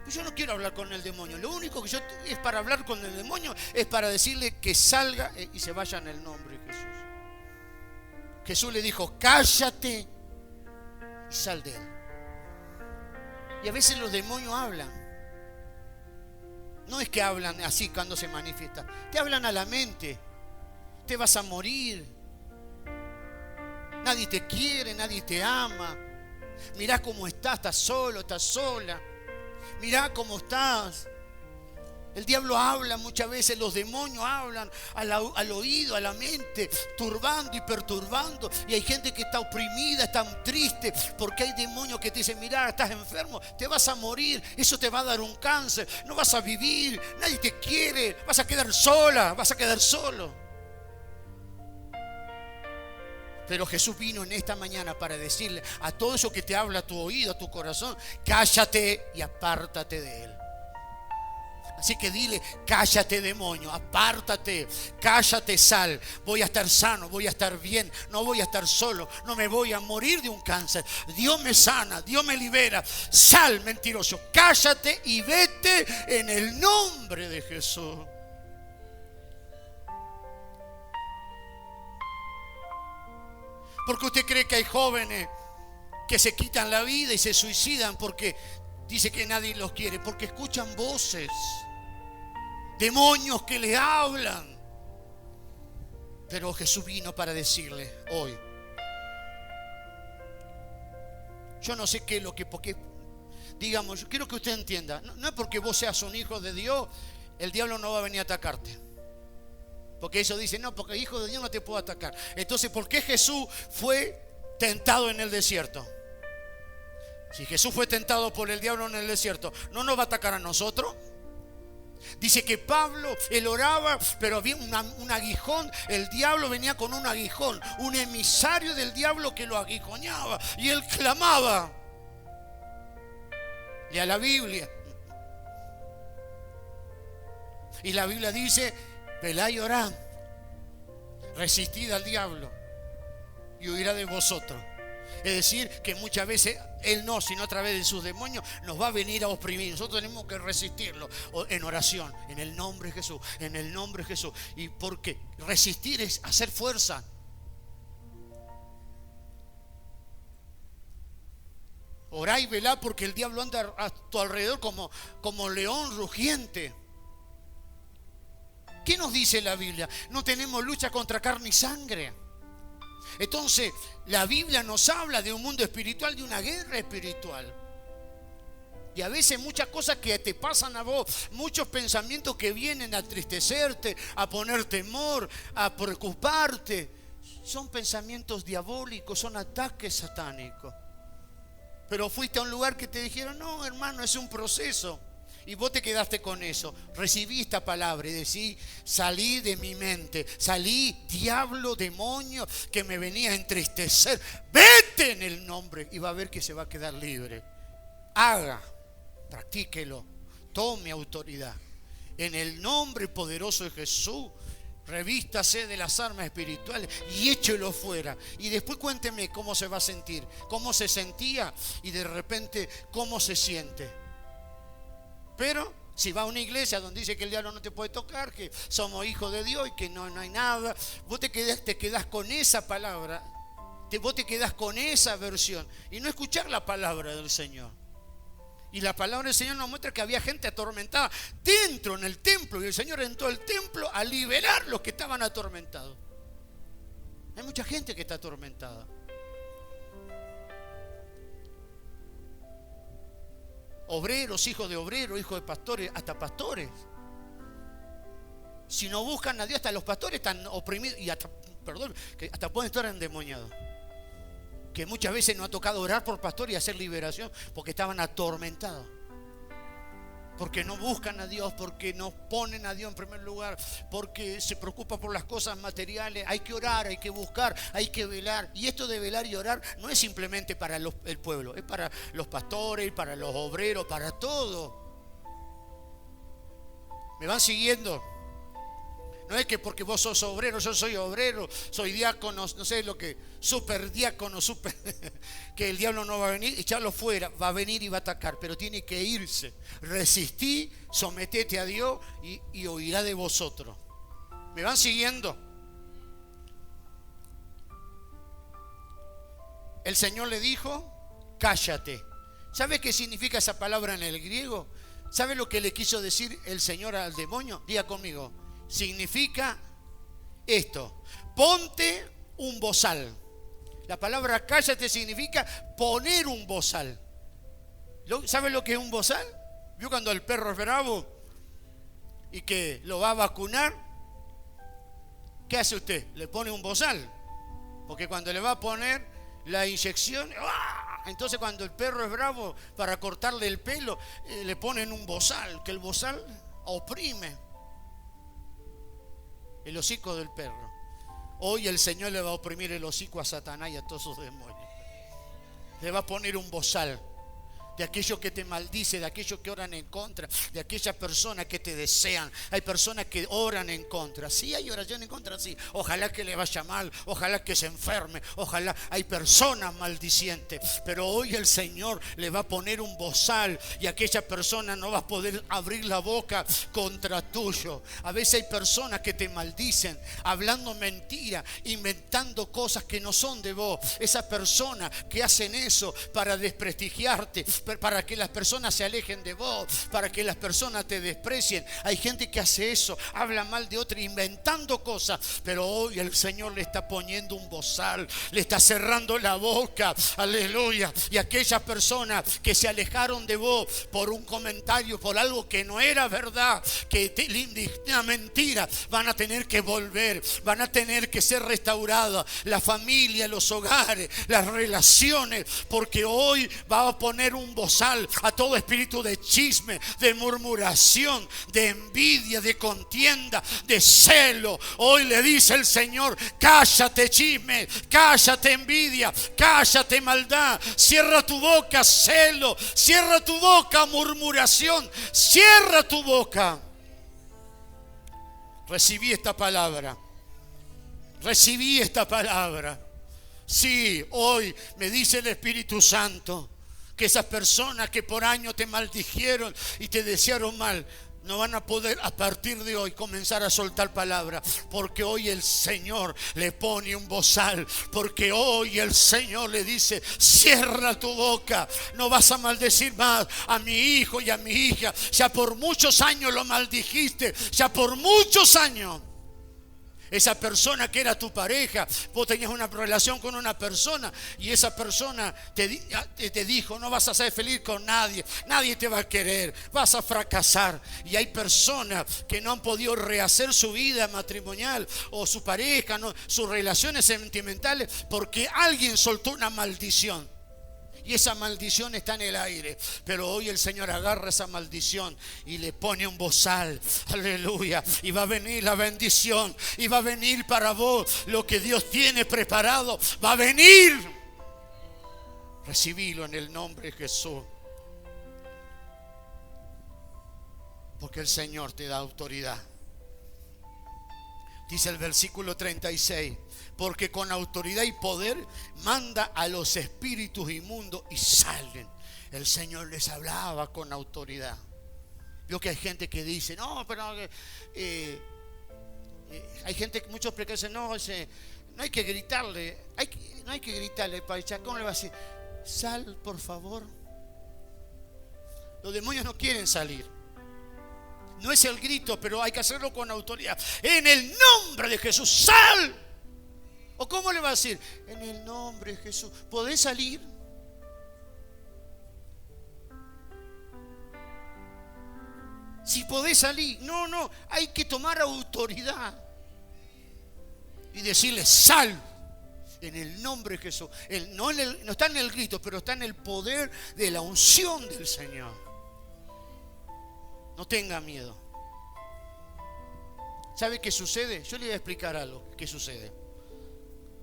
Yo no quiero hablar con el demonio. Lo único que yo es para hablar con el demonio es para decirle que salga y se vaya en el nombre de Jesús. Jesús le dijo, cállate y sal de él. Y a veces los demonios hablan. No es que hablan así cuando se manifiestan. Te hablan a la mente. Te vas a morir. Nadie te quiere, nadie te ama. Mirá cómo estás solo, estás sola. Mirá cómo estás. El diablo habla muchas veces, los demonios hablan al oído, a la mente, turbando y perturbando. Y hay gente que está oprimida, está triste, porque hay demonios que te dicen, mirá, estás enfermo, te vas a morir, eso te va a dar un cáncer, no vas a vivir, nadie te quiere, vas a quedar sola, vas a quedar solo. Pero Jesús vino en esta mañana para decirle a todo eso que te habla a tu oído, a tu corazón, cállate y apártate de él. Así que dile, cállate demonio, apártate, cállate sal, voy a estar sano, voy a estar bien, no voy a estar solo, no me voy a morir de un cáncer. Dios me sana, Dios me libera, sal mentiroso, cállate y vete en el nombre de Jesús. Porque usted cree que hay jóvenes que se quitan la vida y se suicidan porque dice que nadie los quiere, porque escuchan voces, demonios que le hablan. Pero Jesús vino para decirle hoy, yo no sé qué es lo que, porque digamos, yo quiero que usted entienda, no es porque vos seas un hijo de Dios, el diablo no va a venir a atacarte. Porque ellos dicen, no, porque hijo de Dios no te puedo atacar. Entonces, ¿por qué Jesús fue tentado en el desierto? Si Jesús fue tentado por el diablo en el desierto, ¿no nos va a atacar a nosotros? Dice que Pablo, él oraba, pero había un aguijón. El diablo venía con un aguijón, un emisario del diablo que lo aguijoneaba. Y él clamaba. Lea la Biblia. Y la Biblia dice, velá y orá, resistid al diablo y huirá de vosotros. Es decir, que muchas veces él no, sino a través de sus demonios nos va a venir a oprimir. Nosotros tenemos que resistirlo en oración, en el nombre de Jesús, en el nombre de Jesús. Y porque resistir es hacer fuerza. Orá y velá porque el diablo anda a tu alrededor como león rugiente. ¿Qué nos dice la Biblia? No tenemos lucha contra carne y sangre. Entonces, la Biblia nos habla de un mundo espiritual, de una guerra espiritual. Y a veces muchas cosas que te pasan a vos, muchos pensamientos que vienen a entristecerte, a poner temor, a preocuparte, son pensamientos diabólicos, son ataques satánicos. Pero fuiste a un lugar que te dijeron, no, hermano, es un proceso. Y vos te quedaste con eso. Recibí esta palabra y decí, salí de mi mente, salí, diablo, demonio, que me venía a entristecer. Vete en el nombre. Y va a ver que se va a quedar libre. Haga, practíquelo, tome autoridad. En el nombre poderoso de Jesús, revístase de las armas espirituales y échelo fuera. Y después cuénteme cómo se va a sentir, cómo se sentía y de repente cómo se siente. Pero Si va a una iglesia donde dice que el diablo no te puede tocar, que somos hijos de Dios y que no hay nada, vos te quedás con esa palabra, vos te quedás con esa versión y no escuchar la palabra del Señor. Y la palabra del Señor nos muestra que había gente atormentada dentro en el templo, y el Señor entró al templo a liberar los que estaban atormentados. Hay mucha gente que está atormentada. Obreros, hijos de obreros, hijos de pastores, hasta pastores. Si no buscan a Dios, hasta los pastores están oprimidos y hasta, perdón, que hasta pueden estar endemoniados. Que muchas veces nos ha tocado orar por pastores y hacer liberación porque estaban atormentados. Porque no buscan a Dios, porque no ponen a Dios en primer lugar, porque se preocupan por las cosas materiales. Hay que orar, hay que buscar, hay que velar. Y esto de velar y orar no es simplemente para el pueblo, es para los pastores, para los obreros, para todo. ¿Me van siguiendo? No es que porque vos sos obrero, yo soy obrero, soy diácono, no sé lo que, super diácono, que el diablo no va a venir, echarlo fuera, va a venir y va a atacar, pero tiene que irse. Resistí, sometete a Dios y oirá de vosotros. ¿Me van siguiendo? El Señor le dijo, cállate. ¿Sabe qué significa esa palabra en el griego? ¿Sabe lo que le quiso decir el Señor al demonio? Diga conmigo. Significa esto: ponte un bozal. La palabra cállate significa poner un bozal. ¿Sabe lo que es un bozal? ¿Vio cuando el perro es bravo y que lo va a vacunar? ¿Qué hace usted? Le pone un bozal. Porque cuando le va a poner la inyección, ¡ah! Entonces cuando el perro es bravo, para cortarle el pelo, le ponen un bozal, que el bozal oprime el hocico del perro. Hoy el Señor le va a oprimir el hocico a Satanás y a todos sus demonios. Le va a poner un bozal de aquellos que te maldice, de aquellos que oran en contra, de aquellas personas que te desean. Hay personas que oran en contra. Sí, hay oración en contra, sí. Ojalá que le vaya mal, ojalá que se enferme, ojalá. Hay personas maldicientes, pero hoy el Señor le va a poner un bozal y aquella persona no va a poder abrir la boca contra tuyo. A veces hay personas que te maldicen, hablando mentira, inventando cosas que no son de vos. Esas personas que hacen eso para desprestigiarte, para que las personas se alejen de vos, para que las personas te desprecien. Hay gente que hace eso, habla mal de otra, inventando cosas, pero hoy el Señor le está poniendo un bozal, le está cerrando la boca, aleluya. Y aquellas personas que se alejaron de vos por un comentario, por algo que no era verdad, que una mentira, van a tener que volver, van a tener que ser restauradas, la familia, los hogares, las relaciones, porque hoy va a poner un bozal a todo espíritu de chisme, de murmuración, de envidia, de contienda, de celo. Hoy le dice el Señor: cállate chisme, cállate envidia, cállate maldad, cierra tu boca celo, cierra tu boca murmuración, cierra tu boca. Recibí esta palabra, recibí esta palabra. Sí, hoy me dice el Espíritu Santo que esas personas que por años te maldijeron y te desearon mal, no van a poder a partir de hoy comenzar a soltar palabras, porque hoy el Señor le pone un bozal, porque hoy el Señor le dice: cierra tu boca, no vas a maldecir más a mi hijo y a mi hija. Ya por muchos años lo maldijiste, ya por muchos años. Esa persona que era tu pareja, vos tenías una relación con una persona y esa persona te dijo: no vas a ser feliz con nadie, nadie te va a querer, vas a fracasar. Y hay personas que no han podido rehacer su vida matrimonial o su pareja, no, sus relaciones sentimentales, porque alguien soltó una maldición. Y esa maldición está en el aire. Pero hoy el Señor agarra esa maldición y le pone un bozal. Aleluya. Y va a venir la bendición. Y va a venir para vos lo que Dios tiene preparado. Va a venir. Recibilo en el nombre de Jesús. Porque el Señor te da autoridad. Dice el versículo 36. Porque con autoridad y poder manda a los espíritus inmundos y salen. El Señor les hablaba con autoridad. Veo que hay gente que dice, no, pero hay gente, muchos predicadores dicen, no hay que gritarle, no hay que gritarle, ¿cómo le va a decir? Sal, por favor. Los demonios no quieren salir. No es el grito, pero hay que hacerlo con autoridad. En el nombre de Jesús, sal. ¿O cómo le va a decir? En el nombre de Jesús, ¿podés salir? Si podés salir. No, hay que tomar autoridad y decirle, sal. En el nombre de Jesús. No está en el grito, pero está en el poder de la unción del Señor. No tenga miedo. ¿Sabe qué sucede? Yo le voy a explicar algo. ¿Qué sucede?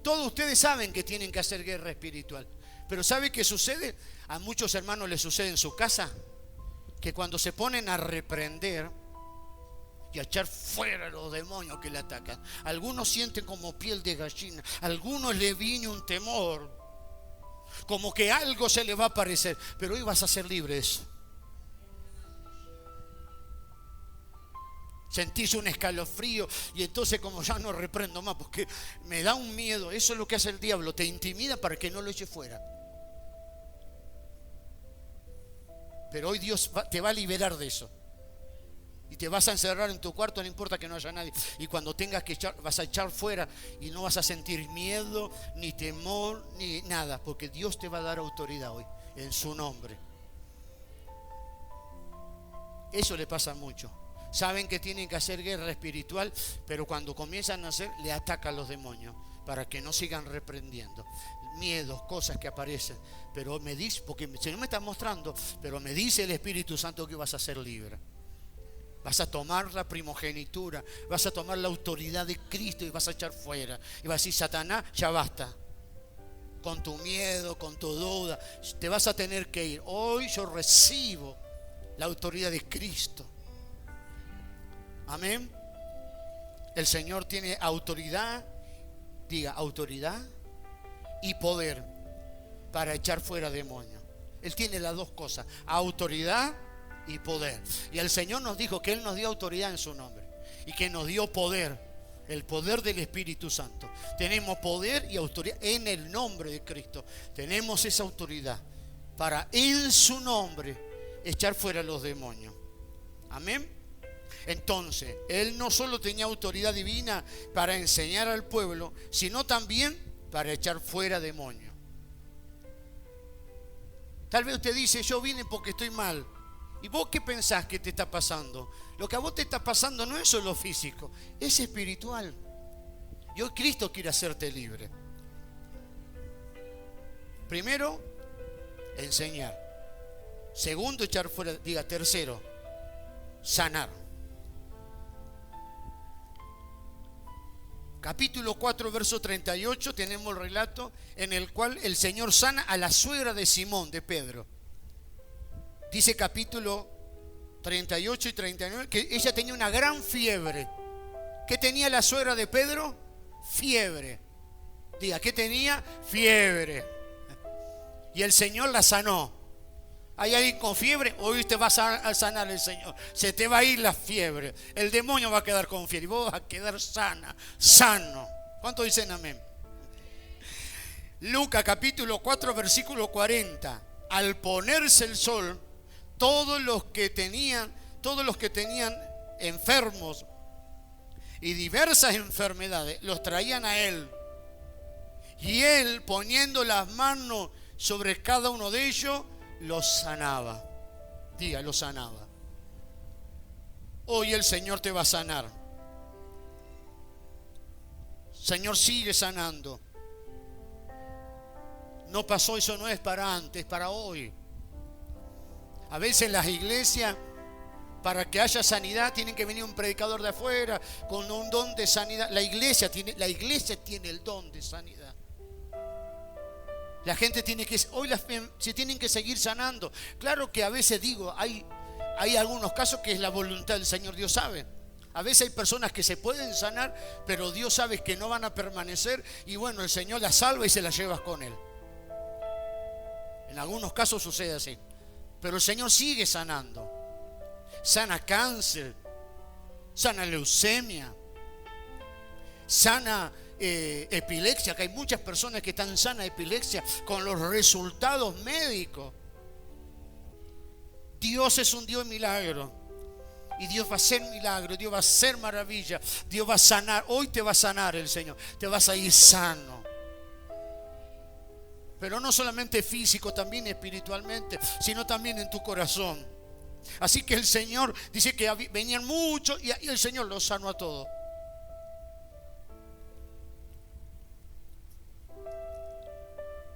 Todos ustedes saben que tienen que hacer guerra espiritual. Pero ¿sabe qué sucede? A muchos hermanos les sucede en su casa que cuando se ponen a reprender y a echar fuera a los demonios que le atacan, algunos sienten como piel de gallina, a algunos le viene un temor, como que algo se le va a aparecer, pero hoy vas a ser libre de eso. Sentís un escalofrío y entonces como ya no reprendo más porque me da un miedo. Eso es lo que hace el diablo, te intimida para que no lo eches fuera. Pero hoy Dios te va a liberar de eso. Y te vas a encerrar en tu cuarto, no importa que no haya nadie. Y cuando tengas que echar, vas a echar fuera y no vas a sentir miedo, ni temor, ni nada. Porque Dios te va a dar autoridad hoy, en su nombre. Eso le pasa mucho. Saben que tienen que hacer guerra espiritual, pero cuando comienzan a hacer, le atacan los demonios para que no sigan reprendiendo. Miedos, cosas que aparecen. Pero me dice, porque el Señor me está mostrando, pero me dice el Espíritu Santo que vas a ser libre. Vas a tomar la primogenitura, vas a tomar la autoridad de Cristo y vas a echar fuera. Y vas a decir, Satanás, ya basta. Con tu miedo, con tu duda, te vas a tener que ir. Hoy yo recibo la autoridad de Cristo. Amén. El Señor tiene autoridad, diga, autoridad y poder para echar fuera demonios. Él tiene las dos cosas, autoridad y poder. Y el Señor nos dijo que Él nos dio autoridad en su nombre y que nos dio poder, el poder del Espíritu Santo. Tenemos poder y autoridad en el nombre de Cristo. Tenemos esa autoridad para en su nombre echar fuera los demonios. Amén. Entonces, Él no solo tenía autoridad divina para enseñar al pueblo, sino también para echar fuera demonios. Tal vez usted dice, yo vine porque estoy mal. ¿Y vos qué pensás que te está pasando? Lo que a vos te está pasando no es solo físico, es espiritual. Y hoy Cristo quiere hacerte libre. Primero, enseñar. Segundo, echar fuera. Diga, tercero, sanar. Capítulo 4, verso 38, tenemos el relato en el cual el Señor sana a la suegra de Simón, de Pedro. Dice capítulo 38 y 39 que ella tenía una gran fiebre. ¿Qué tenía la suegra de Pedro? Fiebre. Diga, ¿qué tenía? Fiebre. Y el Señor la sanó. ¿Hay alguien con fiebre? Hoy te vas a sanar el Señor. Se te va a ir la fiebre. El demonio va a quedar con fiebre y vos vas a quedar sana, sano. ¿Cuántos dicen amén? Lucas capítulo 4 versículo 40. Al ponerse el sol, todos los que tenían enfermos y diversas enfermedades los traían a Él. Y Él, poniendo las manos sobre cada uno de ellos, los sanaba. Diga, los sanaba. Hoy el Señor te va a sanar. Señor, sigue sanando. No pasó, eso no es para antes, para hoy. A veces las iglesias, para que haya sanidad, tienen que venir un predicador de afuera con un don de sanidad. La iglesia tiene el don de sanidad. La gente tiene que, hoy se tienen que seguir sanando. Claro que a veces digo, hay algunos casos que es la voluntad del Señor, Dios sabe. A veces hay personas que se pueden sanar, pero Dios sabe que no van a permanecer y bueno, el Señor las salva y se las lleva con Él. En algunos casos sucede así. Pero el Señor sigue sanando. sana cáncer, sana leucemia, sana epilepsia, que hay muchas personas que están sanas de epilepsia con los resultados médicos. Dios es un Dios de milagro. Y Dios va a hacer milagros, Dios va a hacer maravilla, Dios va a sanar. Hoy te va a sanar el Señor, te vas a ir sano. Pero no solamente físico, también espiritualmente, sino también en tu corazón. Así que el Señor dice que venían muchos y el Señor los sanó a todos.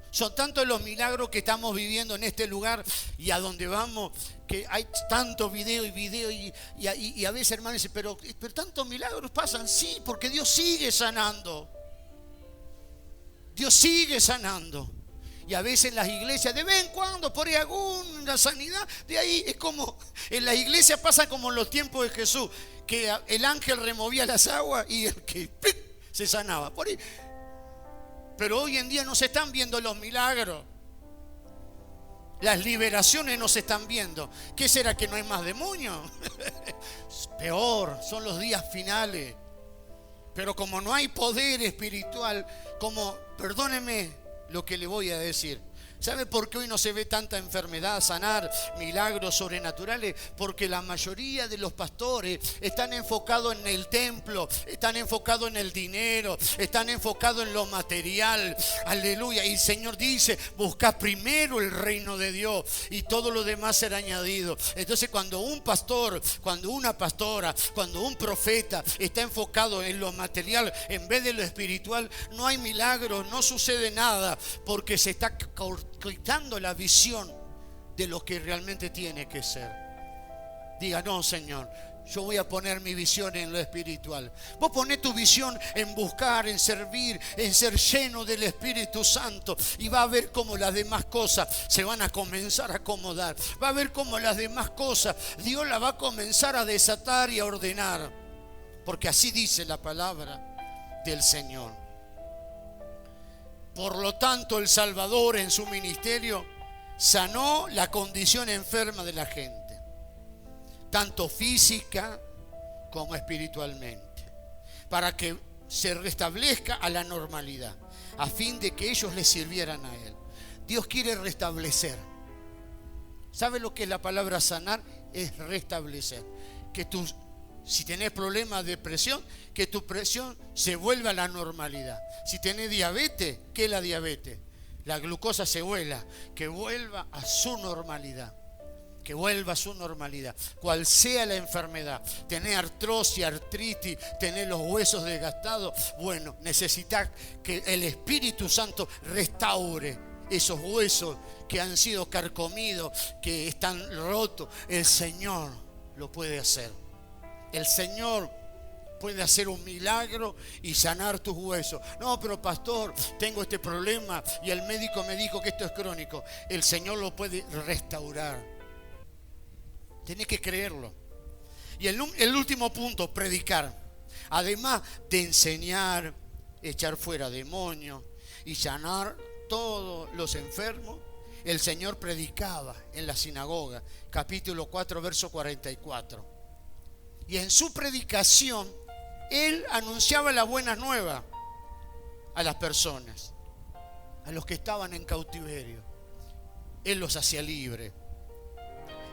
Son tantos los milagros que estamos viviendo en este lugar y a donde vamos, que hay tantos videos y a veces, hermanos, dicen, pero tantos milagros pasan. Sí, porque Dios sigue sanando. Dios sigue sanando. Y a veces en las iglesias, de vez en cuando, por ahí alguna sanidad, de ahí es como, en las iglesias pasa como en los tiempos de Jesús, que el ángel removía las aguas y el que ¡pic! Se sanaba. Por ahí. Pero hoy en día no se están viendo los milagros. Las liberaciones no se están viendo. ¿Qué será, que no hay más demonios? Peor, son los días finales. Pero como no hay poder espiritual, perdóneme lo que le voy a decir. ¿Sabe por qué hoy no se ve tanta enfermedad, sanar, milagros sobrenaturales? Porque la mayoría de los pastores están enfocados en el templo, están enfocados en el dinero, están enfocados en lo material. Aleluya. Y el Señor dice, busca primero el reino de Dios y todo lo demás será añadido. Entonces cuando un pastor, cuando una pastora, cuando un profeta está enfocado en lo material en vez de lo espiritual, no hay milagros, no sucede nada, porque se está quitando la visión de lo que realmente tiene que ser. Diga, no, Señor, yo voy a poner mi visión en lo espiritual. Vos ponés tu visión en buscar, en servir, en ser lleno del Espíritu Santo, y va a ver cómo las demás cosas se van a comenzar a acomodar. Va a ver cómo las demás cosas Dios las va a comenzar a desatar y a ordenar, porque así dice la palabra del Señor. Por lo tanto, el Salvador en su ministerio sanó la condición enferma de la gente, tanto física como espiritualmente, para que se restablezca a la normalidad, a fin de que ellos le sirvieran a Él. Dios quiere restablecer. ¿Sabe lo que es la palabra sanar? Es restablecer. Si tenés problemas de presión, que tu presión se vuelva a la normalidad. Si tenés diabetes, ¿qué es la diabetes? La glucosa se vuela, que vuelva a su normalidad. Que vuelva a su normalidad. Cual sea la enfermedad, tenés artrosis, artritis, tenés los huesos desgastados, bueno, necesitas que el Espíritu Santo restaure esos huesos que han sido carcomidos, que están rotos. El Señor lo puede hacer. El Señor puede hacer un milagro y sanar tus huesos. No, pero pastor, tengo este problema y el médico me dijo que esto es crónico. El Señor lo puede restaurar. Tenés que creerlo. Y el último punto, predicar. Además de enseñar, echar fuera demonios y sanar todos los enfermos, el Señor predicaba en la sinagoga, capítulo 4, verso 44. Y en su predicación, Él anunciaba la buena nueva a las personas, a los que estaban en cautiverio. Él los hacía libres.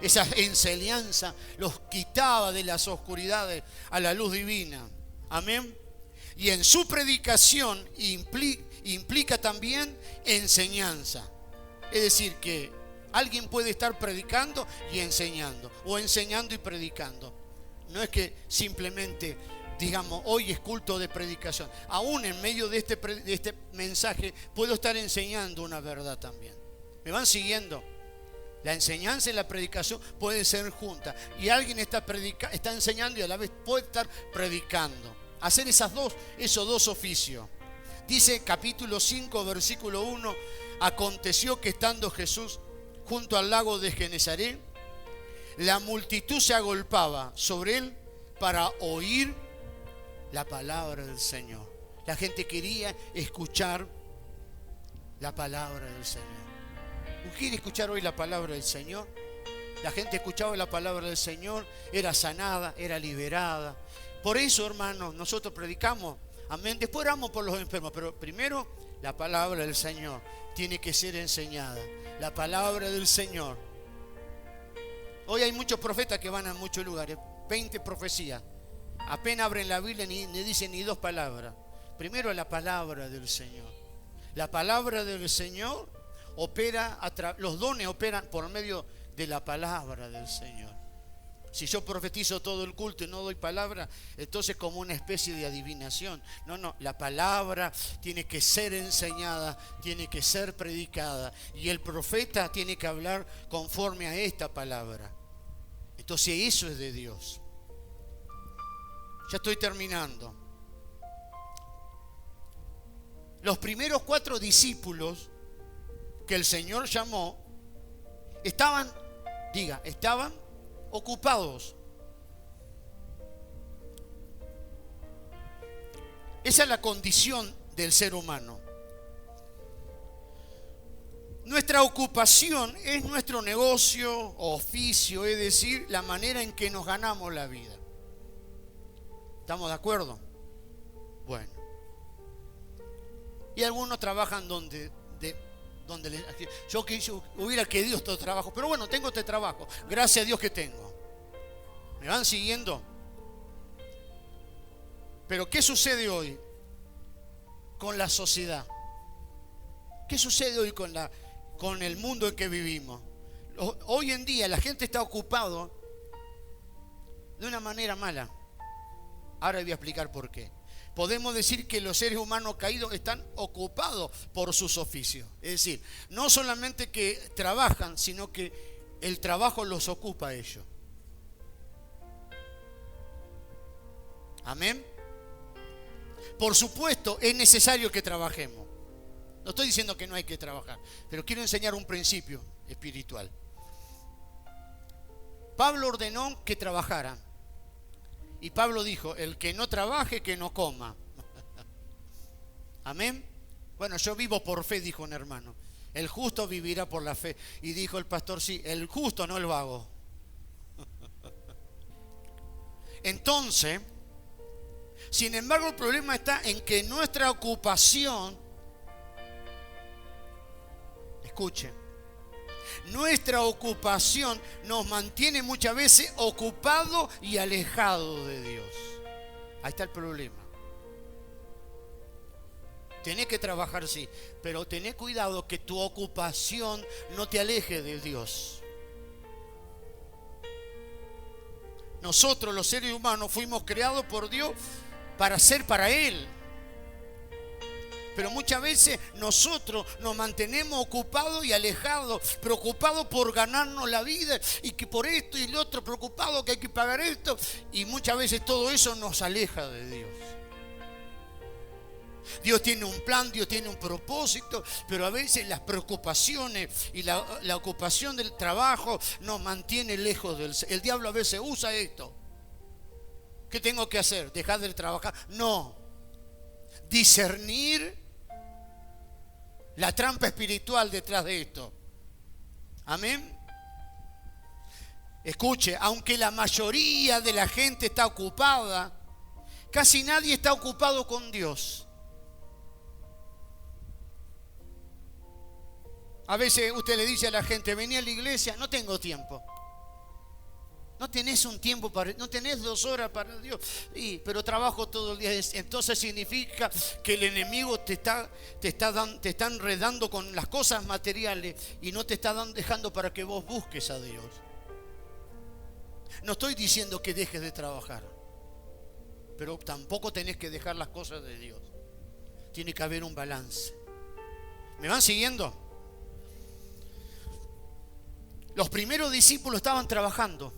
Esa enseñanza los quitaba de las oscuridades a la luz divina. Amén. Y en su predicación implica también enseñanza. Es decir, que alguien puede estar predicando y enseñando, o enseñando y predicando. No es que simplemente digamos, hoy es culto de predicación. Aún en medio de este mensaje puedo estar enseñando una verdad también. ¿Me van siguiendo? La enseñanza y la predicación pueden ser juntas. Y alguien está enseñando y a la vez puede estar predicando. Hacer esos dos oficios. Dice capítulo 5, versículo 1. Aconteció que estando Jesús junto al lago de Genesaret, la multitud se agolpaba sobre él para oír la palabra del Señor. La gente quería escuchar la palabra del Señor. ¿Quiere escuchar hoy la palabra del Señor? La gente escuchaba la palabra del Señor, era sanada, era liberada. Por eso, hermanos, nosotros predicamos, amén. Después oramos por los enfermos, pero primero la palabra del Señor tiene que ser enseñada. La palabra del Señor. Hoy hay muchos profetas que van a muchos lugares, 20 profecías. Apenas abren la Biblia ni dicen ni 2 palabras. Primero la palabra del Señor. La palabra del Señor opera, los dones operan por medio de la palabra del Señor. Si yo profetizo todo el culto y no doy palabra, entonces como una especie de adivinación. No, la palabra tiene que ser enseñada, tiene que ser predicada, y el profeta tiene que hablar conforme a esta palabra. Entonces eso es de Dios. Ya estoy terminando. Los primeros 4 discípulos que el Señor llamó estaban ocupados. Esa es la condición del ser humano. Nuestra ocupación es nuestro negocio o oficio, es decir, la manera en que nos ganamos la vida. ¿Estamos de acuerdo? Bueno. Y algunos trabajan donde yo hubiera querido este trabajo, pero bueno, tengo este trabajo, gracias a Dios que tengo. ¿Me van siguiendo? Pero ¿qué sucede hoy con la sociedad? ¿Qué sucede hoy con el mundo en que vivimos? Hoy en día la gente está ocupada de una manera mala. Ahora voy a explicar por qué. Podemos decir que los seres humanos caídos están ocupados por sus oficios. Es decir, no solamente que trabajan, sino que el trabajo los ocupa a ellos. Amén. Por supuesto, es necesario que trabajemos. No estoy diciendo que no hay que trabajar, pero quiero enseñar un principio espiritual. Pablo ordenó que trabajaran. Y Pablo dijo, el que no trabaje, que no coma. Amén. Bueno, yo vivo por fe, dijo un hermano. El justo vivirá por la fe. Y dijo el pastor, sí, el justo, no el vago. Entonces, sin embargo, el problema está en que nuestra ocupación, escuchen, nuestra ocupación nos mantiene muchas veces ocupados y alejados de Dios. Ahí está el problema. Tenés que trabajar, sí, pero tenés cuidado que tu ocupación no te aleje de Dios. Nosotros, los seres humanos, fuimos creados por Dios para ser para Él. Pero muchas veces nosotros nos mantenemos ocupados y alejados, preocupados por ganarnos la vida, y que por esto y lo otro, preocupados que hay que pagar esto, y muchas veces todo eso nos aleja de Dios. Dios tiene un plan, Dios tiene un propósito, pero a veces las preocupaciones y la ocupación del trabajo nos mantiene lejos del Señor. El diablo a veces usa esto. ¿Qué tengo que hacer? ¿Dejar de trabajar? No. Discernir la trampa espiritual detrás de esto. Amén. Escuche, aunque la mayoría de la gente está ocupada, casi nadie está ocupado con Dios. A veces usted le dice a la gente, vení a la iglesia, no tengo tiempo. No tenés un tiempo para, no tenés 2 horas para Dios, pero trabajo todo el día. Entonces significa que el enemigo te está enredando con las cosas materiales y no te está dejando para que vos busques a Dios. No estoy diciendo que dejes de trabajar, pero tampoco tenés que dejar las cosas de Dios. Tiene que haber un balance. ¿Me van siguiendo? Los primeros discípulos estaban trabajando.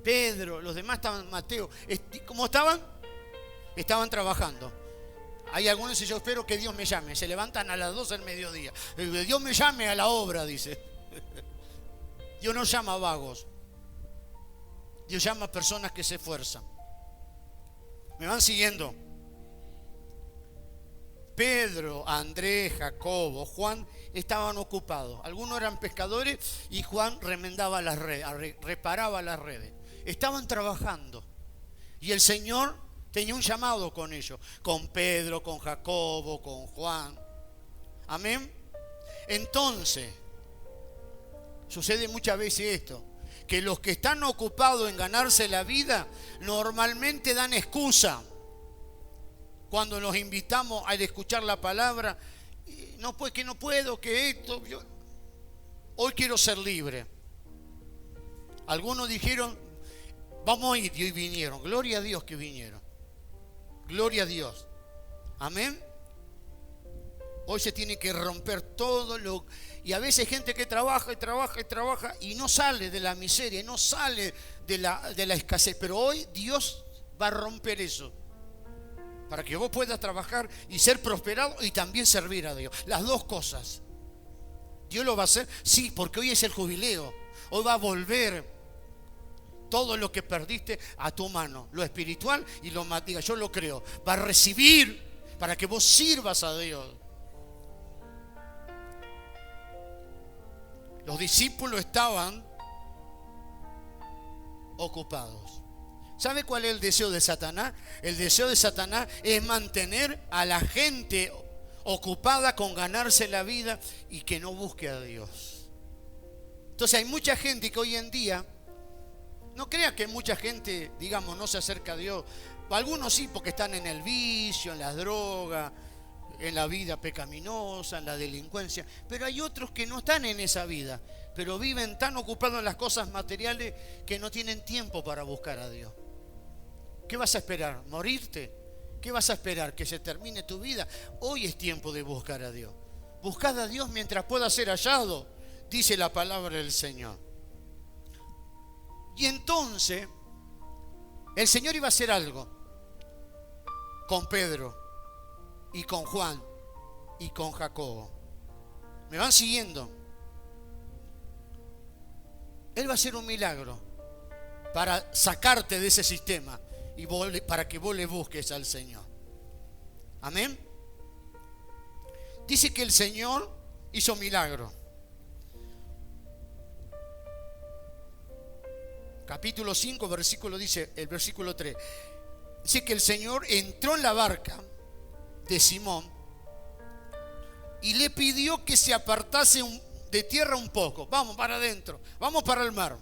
Pedro, los demás estaban, Mateo. ¿Cómo estaban? Estaban trabajando. Hay algunos que dicen, yo espero que Dios me llame. Se levantan a las 12 del mediodía. Dios me llame a la obra, dice. Dios no llama a vagos. Dios llama a personas que se esfuerzan. ¿Me van siguiendo? Pedro, Andrés, Jacobo, Juan estaban ocupados. Algunos eran pescadores y Juan remendaba las redes, reparaba las redes. Estaban trabajando. Y el Señor tenía un llamado con ellos, con Pedro, con Jacobo, con Juan. Amén. Entonces, sucede muchas veces esto, que los que están ocupados en ganarse la vida normalmente dan excusa. Cuando nos invitamos a escuchar la palabra, no, pues que no puedo, que esto, hoy quiero ser libre. Algunos dijeron, vamos a ir, y hoy vinieron. Gloria a Dios que vinieron. Gloria a Dios. Amén. Hoy se tiene que romper todo lo... Y a veces hay gente que trabaja y trabaja y trabaja y no sale de la miseria, no sale de la escasez. Pero hoy Dios va a romper eso, para que vos puedas trabajar y ser prosperado y también servir a Dios. Las dos cosas. ¿Dios lo va a hacer? Sí, porque hoy es el jubileo. Hoy va a volver todo lo que perdiste a tu mano, lo espiritual y lo material. Yo lo creo. Va a recibir para que vos sirvas a Dios. Los discípulos estaban ocupados. ¿Sabe cuál es el deseo de Satanás? El deseo de Satanás es mantener a la gente ocupada con ganarse la vida y que no busque a Dios. Entonces hay mucha gente que hoy en día, no crea que mucha gente, digamos, no se acerca a Dios. Algunos sí, porque están en el vicio, en las drogas, en la vida pecaminosa, en la delincuencia. Pero hay otros que no están en esa vida, pero viven tan ocupados en las cosas materiales que no tienen tiempo para buscar a Dios. ¿Qué vas a esperar? ¿Morirte? ¿Qué vas a esperar? ¿Que se termine tu vida? Hoy es tiempo de buscar a Dios. Buscad a Dios mientras pueda ser hallado, dice la palabra del Señor. Y entonces, el Señor iba a hacer algo con Pedro y con Juan y con Jacobo. ¿Me van siguiendo? Él va a hacer un milagro para sacarte de ese sistema y para que vos le busques al Señor. Amén. Dice que el Señor hizo milagro. Capítulo 5, versículo dice, el versículo 3. Dice que el Señor entró en la barca de Simón y le pidió que se apartase de tierra un poco. Vamos para adentro, vamos para el mar.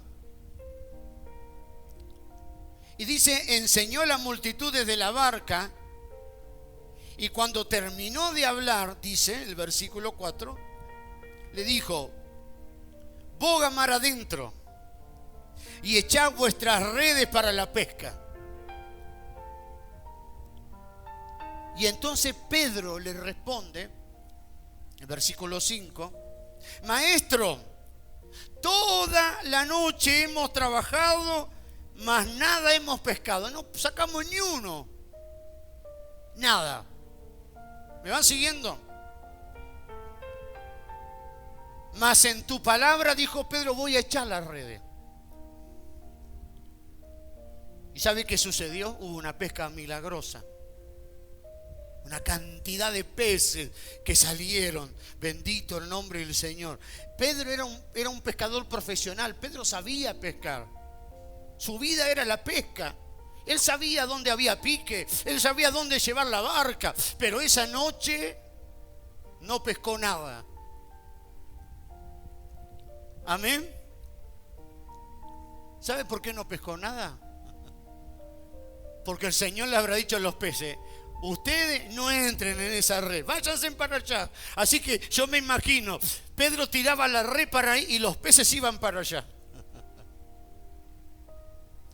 Y dice, enseñó a la multitud desde la barca y cuando terminó de hablar, dice el versículo 4, le dijo, boga mar adentro y echad vuestras redes para la pesca. Y entonces Pedro le responde, en versículo 5, Maestro, toda la noche hemos trabajado, mas nada hemos pescado. No sacamos ni uno. Nada. ¿Me van siguiendo? Mas en tu palabra, dijo Pedro, voy a echar las redes. ¿Y sabe qué sucedió? Hubo una pesca milagrosa. Una cantidad de peces que salieron. Bendito el nombre del Señor. Pedro era un pescador profesional. Pedro sabía pescar. Su vida era la pesca. Él sabía dónde había pique. Él sabía dónde llevar la barca. Pero esa noche no pescó nada. Amén. ¿Sabe por qué no pescó nada? Porque el Señor le habrá dicho a los peces, ustedes no entren en esa red, váyanse para allá. Así que yo me imagino, Pedro tiraba la red para ahí y los peces iban para allá.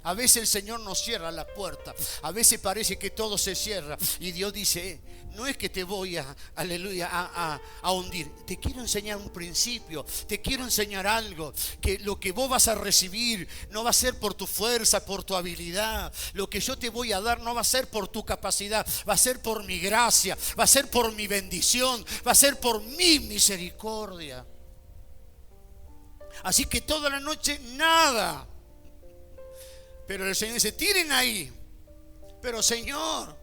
A veces el Señor nos cierra la puerta, a veces parece que todo se cierra y Dios dice, no es que te voy a hundir, te quiero enseñar un principio, te quiero enseñar algo, que lo que vos vas a recibir no va a ser por tu fuerza, por tu habilidad, lo que yo te voy a dar no va a ser por tu capacidad, va a ser por mi gracia, va a ser por mi bendición, va a ser por mi misericordia. Así que toda la noche nada. Pero el Señor dice, tiren ahí. Pero Señor,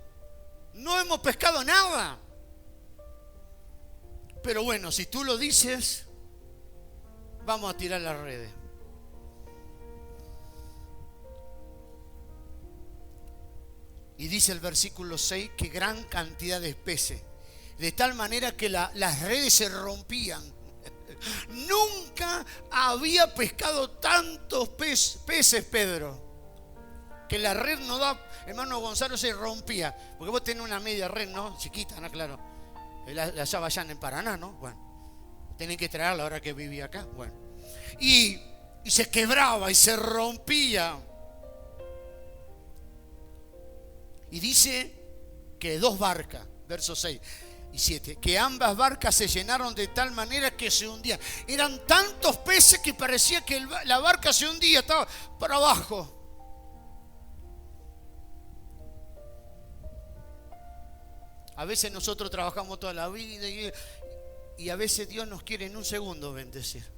no hemos pescado nada. Pero bueno, si tú lo dices, vamos a tirar las redes. Y dice el versículo 6 que gran cantidad de peces, de tal manera que las redes se rompían. Nunca había pescado tantos peces Pedro, que la red no da, hermano Gonzalo, se rompía. Porque vos tenés una media red, ¿no? Chiquita, ¿no? Claro. La hallaba allá en Paraná, ¿no? Bueno, tenés que traerla ahora que vivía acá. Bueno. Y se quebraba y se rompía. Y dice que 2 barcas, versos 6 y 7, que ambas barcas se llenaron de tal manera que se hundían. Eran tantos peces que parecía que la barca se hundía, estaba para abajo. A veces nosotros trabajamos toda la vida y a veces Dios nos quiere en un segundo bendecir.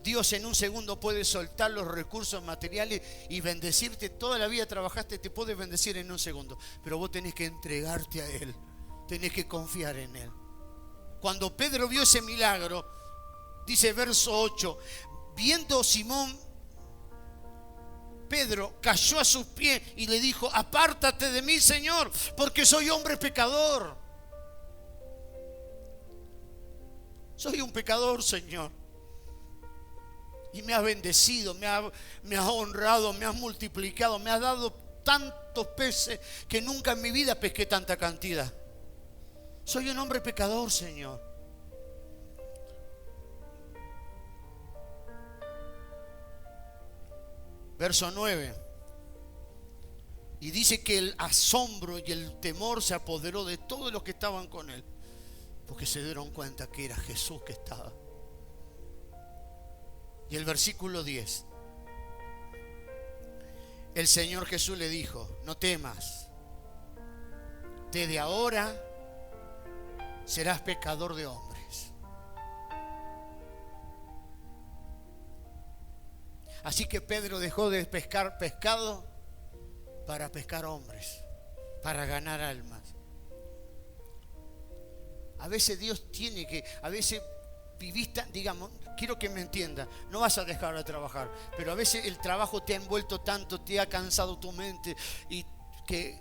Dios en un segundo puede soltar los recursos materiales y bendecirte. Toda la vida trabajaste, te puede bendecir en un segundo. Pero vos tenés que entregarte a Él. Tenés que confiar en Él. Cuando Pedro vio ese milagro, dice verso 8, viendo Simón, Pedro cayó a sus pies y le dijo: apártate de mí, Señor, porque soy hombre pecador. Soy un pecador, Señor. Y me has bendecido, me has honrado, me has multiplicado, me has dado tantos peces que nunca en mi vida pesqué tanta cantidad. Soy un hombre pecador, Señor. Verso 9. Y dice que el asombro y el temor se apoderó de todos los que estaban con él, porque se dieron cuenta que era Jesús que estaba. Y el versículo 10. El Señor Jesús le dijo: no temas, desde ahora serás pescador de hombres. Así que Pedro dejó de pescar pescado para pescar hombres, para ganar almas. A veces Dios tiene que, a veces viviste, digamos, quiero que me entienda, no vas a dejar de trabajar, pero a veces el trabajo te ha envuelto tanto, te ha cansado tu mente y que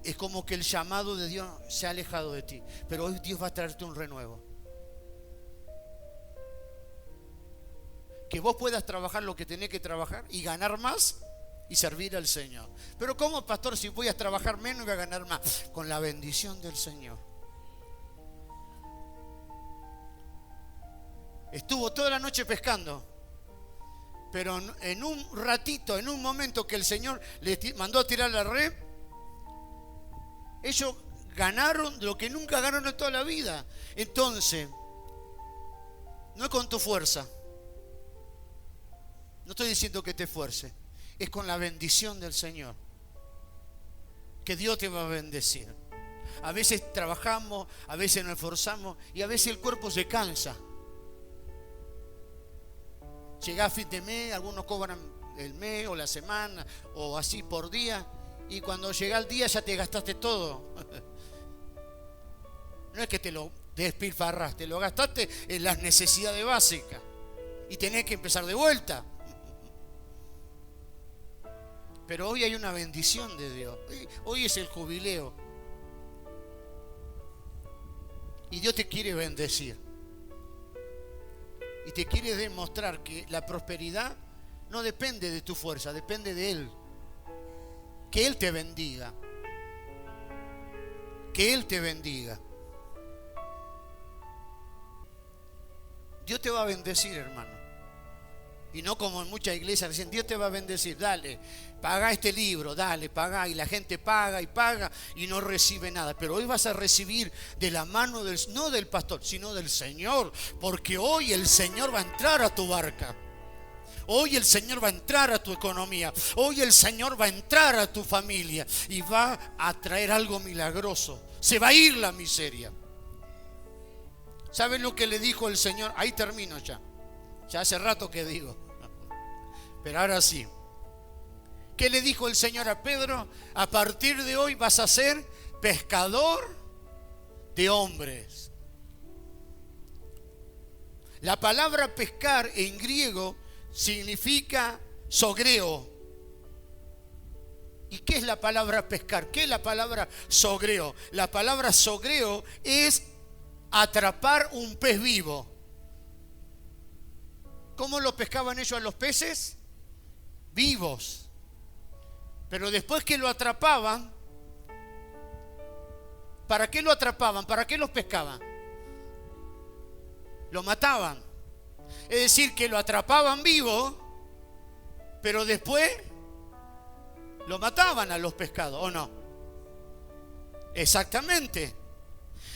es como que el llamado de Dios se ha alejado de ti. Pero hoy Dios va a traerte un renuevo. Que vos puedas trabajar lo que tenés que trabajar y ganar más y servir al Señor. Pero ¿cómo, pastor, si voy a trabajar menos y voy a ganar más? Con la bendición del Señor. Estuvo toda la noche pescando, pero en un ratito, en un momento que el Señor les mandó a tirar la red, ellos ganaron lo que nunca ganaron en toda la vida. Entonces, no es con tu fuerza. No estoy diciendo que te esfuerces, es con la bendición del Señor que Dios te va a bendecir. A veces trabajamos, a veces nos esforzamos y a veces el cuerpo se cansa. Llega a fin de mes, algunos cobran el mes o la semana o así por día, y cuando llega el día ya te gastaste todo. No es que te lo despilfarraste, lo gastaste en las necesidades básicas y tenés que empezar de vuelta. Pero hoy hay una bendición de Dios. Hoy es el jubileo. Y Dios te quiere bendecir. Y te quiere demostrar que la prosperidad no depende de tu fuerza, depende de Él. Que Él te bendiga. Que Él te bendiga. Dios te va a bendecir, hermano. Y no como en muchas iglesias dicen: Dios te va a bendecir, dale, paga este libro, dale, paga. Y la gente paga y no recibe nada. Pero hoy vas a recibir de la mano no del pastor, sino del Señor. Porque hoy el Señor va a entrar a tu barca. Hoy el Señor va a entrar a tu economía. Hoy el Señor va a entrar a tu familia. Y va a traer algo milagroso. Se va a ir la miseria. ¿Saben lo que le dijo el Señor? Ahí termino ya. Ya hace rato que digo. Pero ahora sí. ¿Qué le dijo el Señor a Pedro? A partir de hoy vas a ser pescador de hombres. La palabra pescar en griego significa sogreo. ¿Y qué es la palabra pescar? ¿Qué es la palabra sogreo? La palabra sogreo es atrapar un pez vivo. ¿Cómo lo pescaban ellos a los peces? Vivos. Pero después que lo atrapaban, ¿para qué lo atrapaban? ¿Para qué los pescaban? Lo mataban. Es decir, que lo atrapaban vivo, pero después lo mataban a los pescados, ¿o no? Exactamente.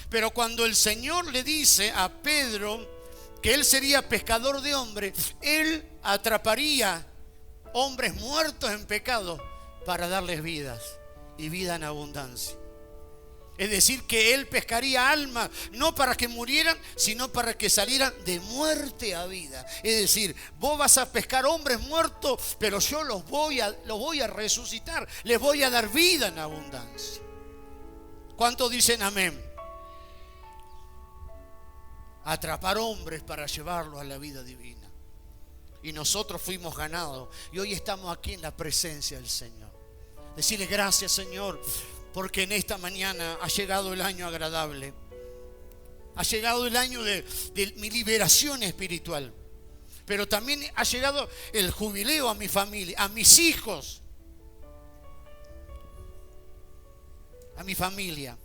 Pero cuando el Señor le dice a Pedro que él sería pescador de hombres, él atraparía hombres muertos en pecado para darles vidas y vida en abundancia. Es decir, que él pescaría almas, no para que murieran, sino para que salieran de muerte a vida. Es decir, vos vas a pescar hombres muertos, pero yo los voy a resucitar, les voy a dar vida en abundancia. ¿Cuántos dicen amén? Atrapar hombres para llevarlos a la vida divina. Y nosotros fuimos ganados y hoy estamos aquí en la presencia del Señor. Decirle gracias, Señor, porque en esta mañana ha llegado el año agradable. Ha llegado el año de mi liberación espiritual. Pero también ha llegado el jubileo a mi familia, a mis hijos, a mi familia.